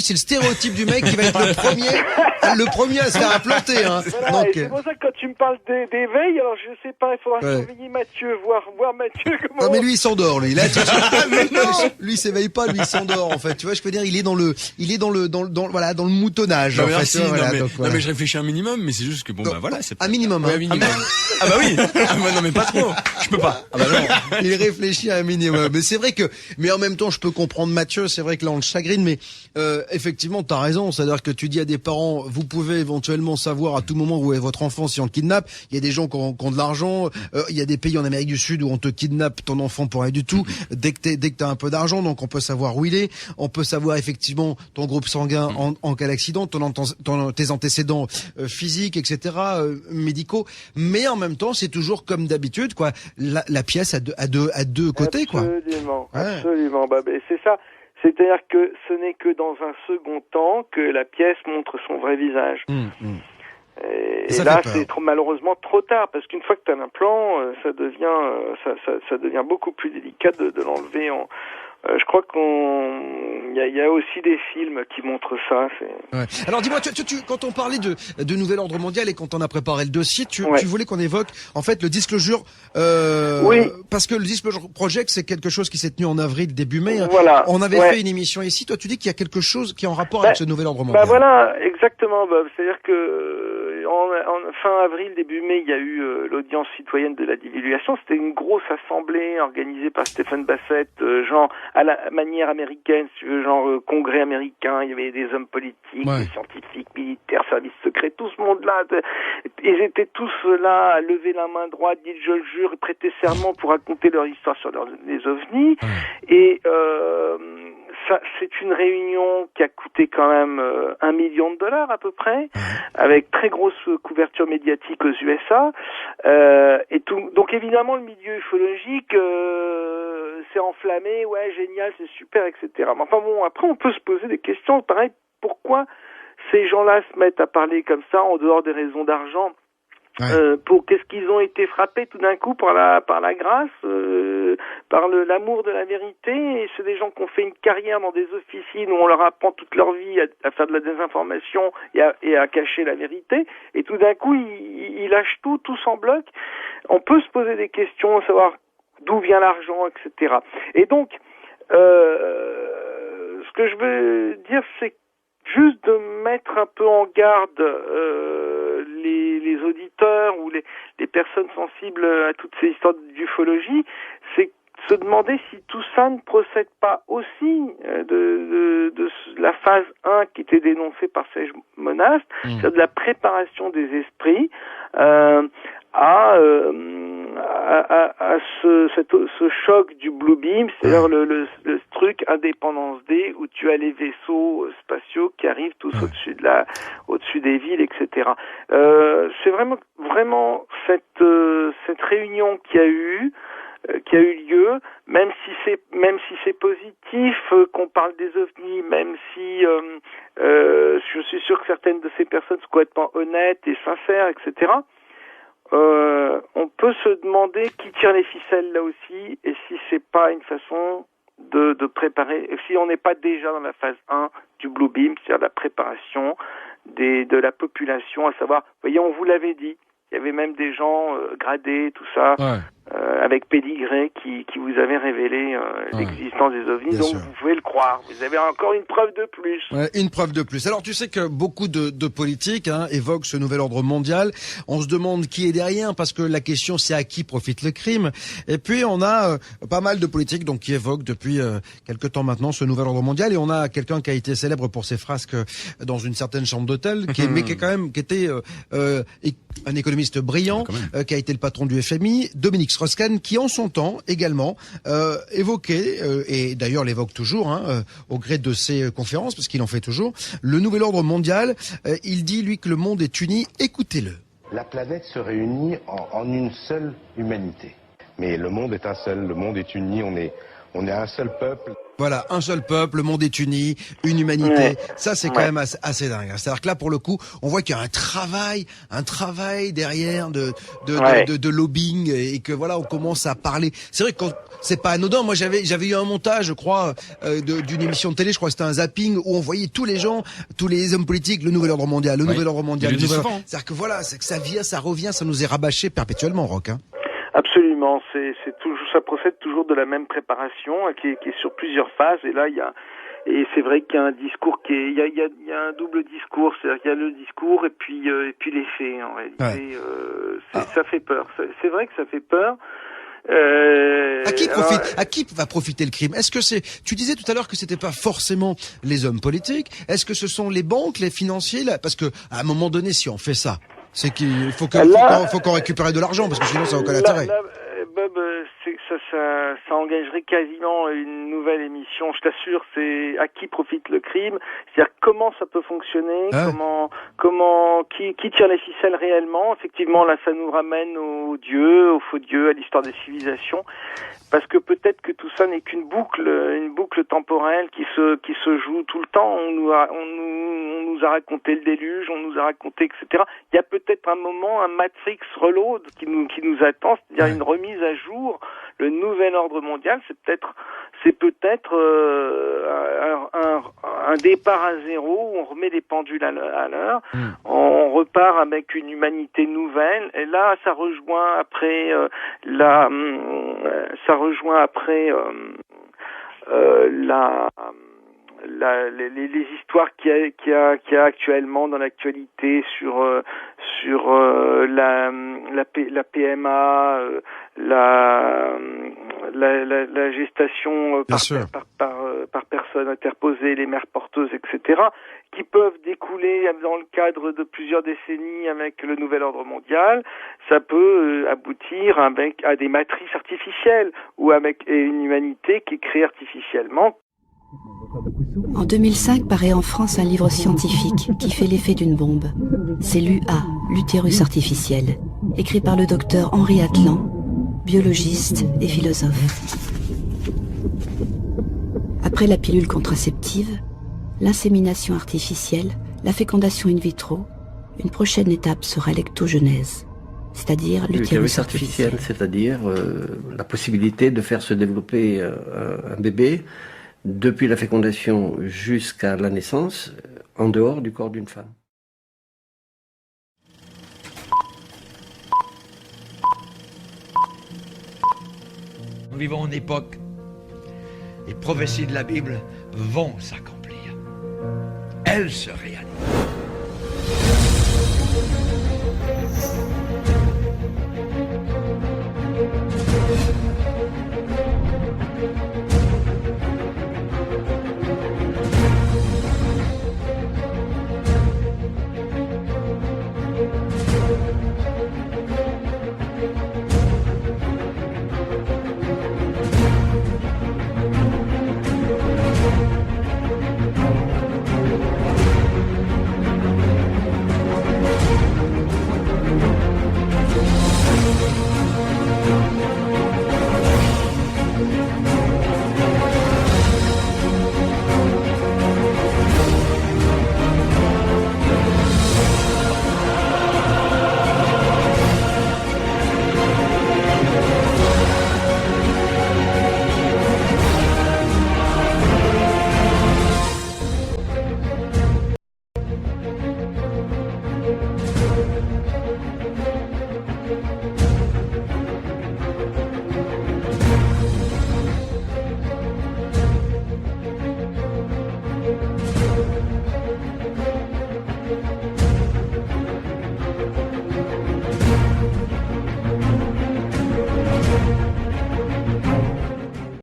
[SPEAKER 3] c'est le stéréotype du mec qui va être le premier à se faire implanter. Hein.
[SPEAKER 4] Voilà,
[SPEAKER 3] donc,
[SPEAKER 4] et c'est pour ça que quand tu me parles d'éveil, alors je sais pas, il faudra surveiller Mathieu, voir Mathieu comment.
[SPEAKER 3] Non mais lui il s'endort lui. Là, lui il s'éveille pas, lui il s'endort en fait. Tu vois, je peux dire, il est dans le moutonnage.
[SPEAKER 17] Non,
[SPEAKER 3] en
[SPEAKER 17] merci,
[SPEAKER 3] fait, voilà,
[SPEAKER 17] non mais je réfléchis un minimum, mais c'est juste que bon bah voilà, c'est
[SPEAKER 3] un minimum.
[SPEAKER 17] Ouais, un minimum. Ah bah oui. Non mais pas trop. Je peux pas. Ah bah non.
[SPEAKER 3] Il réfléchit à un minimum. Mais c'est vrai que, mais en même temps, je peux comprendre Mathieu. C'est vrai que là, on le chagrine, mais effectivement, t'as raison. C'est-à-dire que tu dis à des parents, vous pouvez éventuellement savoir à tout moment où est votre enfant si on le kidnappe. Il y a des gens qui ont de l'argent. Il y a des pays en Amérique du Sud où on te kidnappe ton enfant pour rien du tout. Dès que t'as un peu d'argent, donc on peut savoir où il est. On peut savoir effectivement ton groupe sanguin en cas d'accident, tes antécédents physiques, etc., médicaux. Mais en même temps, c'est toujours comme d'habitude, quoi. La pièce à deux côtés, quoi.
[SPEAKER 4] Absolument. Bah, c'est ça. C'est-à-dire que ce n'est que dans un second temps que la pièce montre son vrai visage. Et là, c'est malheureusement trop tard, parce qu'une fois que tu as un implant, ça devient beaucoup plus délicat de l'enlever. Je crois il y a aussi des films qui montrent ça.
[SPEAKER 3] Alors dis-moi, quand on parlait de nouvel ordre mondial et quand on a préparé le dossier, tu voulais qu'on évoque en fait le Disclosure, parce que le Disclosure Project, c'est quelque chose qui s'est tenu en avril, début mai.
[SPEAKER 4] Voilà.
[SPEAKER 3] On avait fait une émission ici. Toi, tu dis qu'il y a quelque chose qui est en rapport avec ce nouvel ordre mondial.
[SPEAKER 4] Voilà, exactement, Bob. C'est-à-dire que en fin avril, début mai, il y a eu l'audience citoyenne de la divulgation. C'était une grosse assemblée organisée par Stephen Bassett, genre à la manière américaine, si tu veux, genre congrès américain. Il y avait des hommes politiques, des scientifiques, militaires, services secrets, tout ce monde-là. Ils étaient tous là à lever la main droite, dire je le jure, et prêter serment pour raconter leur histoire sur les ovnis. Et ça, c'est une réunion qui a coûté quand même $1 million à peu près, avec très grosse couverture médiatique aux USA. Et tout. Donc évidemment, le milieu ufologique s'est enflammé, ouais, génial, c'est super, etc. Mais enfin bon, après on peut se poser des questions, pareil, pourquoi ces gens-là se mettent à parler comme ça en dehors des raisons d'argent? Pour qu'est-ce qu'ils ont été frappés tout d'un coup par la grâce, par l'amour de la vérité, et c'est des gens qui ont fait une carrière dans des officines où on leur apprend toute leur vie à faire de la désinformation et à cacher la vérité, et tout d'un coup ils lâchent tout en bloc. On peut se poser des questions, savoir d'où vient l'argent, etc. Et donc ce que je veux dire, c'est juste de mettre un peu en garde les auditeurs ou les personnes sensibles à toutes ces histoires d'ufologie, c'est se demander si tout ça ne procède pas aussi de la phase 1 qui était dénoncée par Serge Monast, c'est-à-dire de la préparation des esprits à ce choc du Blue Beam, c'est-à-dire le truc Indépendance D où tu as les vaisseaux spatiaux qui arrivent tous au-dessus des villes, etc. C'est vraiment cette réunion qui a eu lieu, même si c'est positif qu'on parle des ovnis, même si je suis sûr que certaines de ces personnes sont complètement honnêtes et sincères, etc. On peut se demander qui tire les ficelles là aussi, et si c'est pas une façon de préparer, si on n'est pas déjà dans la phase 1 du Blue Beam, c'est-à-dire la préparation de la population, à savoir, vous voyez, on vous l'avait dit, il y avait même des gens gradés, tout ça, avec pédigré qui vous avaient révélé l'existence des ovnis. Bien donc sûr. Vous pouvez le croire. Vous avez encore une preuve de plus.
[SPEAKER 3] Ouais, une preuve de plus. Alors tu sais que beaucoup de politiques évoquent ce nouvel ordre mondial. On se demande qui est derrière, parce que la question c'est à qui profite le crime. Et puis on a pas mal de politiques donc qui évoquent depuis quelque temps maintenant ce nouvel ordre mondial. Et on a quelqu'un qui a été célèbre pour ses frasques dans une certaine chambre d'hôtel, qui était un économiste brillant, qui a été le patron du FMI, Dominique Strauss-Kahn, qui en son temps également évoquait, et d'ailleurs l'évoque toujours, au gré de ses conférences, parce qu'il en fait toujours, le nouvel ordre mondial. Il dit, lui, que le monde est uni. Écoutez-le.
[SPEAKER 5] La planète se réunit en une seule humanité. Mais le monde est un seul, le monde est uni, on est un seul peuple.
[SPEAKER 3] Voilà, un seul peuple, le monde est uni, une humanité. Ouais. Ça, c'est quand même assez dingue. C'est-à-dire que là, pour le coup, on voit qu'il y a un travail derrière de lobbying, et que voilà, on commence à parler. C'est vrai que c'est pas anodin. Moi, j'avais eu un montage, je crois, d'une émission de télé, je crois que c'était un zapping, où on voyait tous les gens, tous les hommes politiques, le nouvel ordre mondial, nouvel ordre mondial. C'est-à-dire que voilà, c'est que ça vient, ça revient, ça nous est rabâché perpétuellement, Roch.
[SPEAKER 4] Absolument, c'est toujours, ça procède toujours de la même préparation qui est sur plusieurs phases, et là et c'est vrai qu'il y a un discours il y a un double discours, c'est-à-dire qu'il y a le discours et puis les faits en réalité. Ouais. Ça fait peur. C'est vrai que ça fait peur.
[SPEAKER 3] À qui va profiter le crime? Est-ce que tu disais tout à l'heure que c'était pas forcément les hommes politiques. Est-ce que ce sont les banques, les financiers, parce que à un moment donné, si on fait ça, c'est qu'il faut qu'on récupère de l'argent, parce que sinon ça n'a aucun intérêt.
[SPEAKER 4] Bob, ça engagerait quasiment une nouvelle émission, je t'assure. C'est à qui profite le crime, c'est-à-dire comment ça peut fonctionner, qui tire les ficelles réellement. Effectivement, là, ça nous ramène aux dieux, aux faux dieux, à l'histoire des civilisations, parce que peut-être que tout ça n'est qu'une boucle temporelle qui se joue tout le temps. On nous a raconté le déluge, on nous a raconté, etc. Il y a peut-être un moment, un Matrix Reload qui nous attend, c'est-à-dire une remise à jour. Le nouvel ordre mondial, c'est peut-être un départ à zéro où on remet les pendules à l'heure, on repart avec une humanité nouvelle, et là ça rejoint après les histoires qu'il y a actuellement dans l'actualité sur la PMA, la gestation par personne interposée, les mères porteuses, etc., qui peuvent découler dans le cadre de plusieurs décennies avec le nouvel ordre mondial. Ça peut aboutir à des matrices artificielles ou avec une humanité qui est créée artificiellement.
[SPEAKER 6] En 2005 paraît en France un livre scientifique qui fait l'effet d'une bombe. C'est l'UA, l'utérus artificiel, écrit par le docteur Henri Atlan, biologiste et philosophe. Après la pilule contraceptive, l'insémination artificielle, la fécondation in vitro, une prochaine étape sera l'ectogenèse, c'est-à-dire l'utérus artificiel.
[SPEAKER 7] C'est-à-dire la possibilité de faire se développer un bébé depuis la fécondation jusqu'à la naissance, en dehors du corps d'une femme.
[SPEAKER 8] Nous vivons une époque, les prophéties de la Bible vont s'accomplir. Elles se réalisent.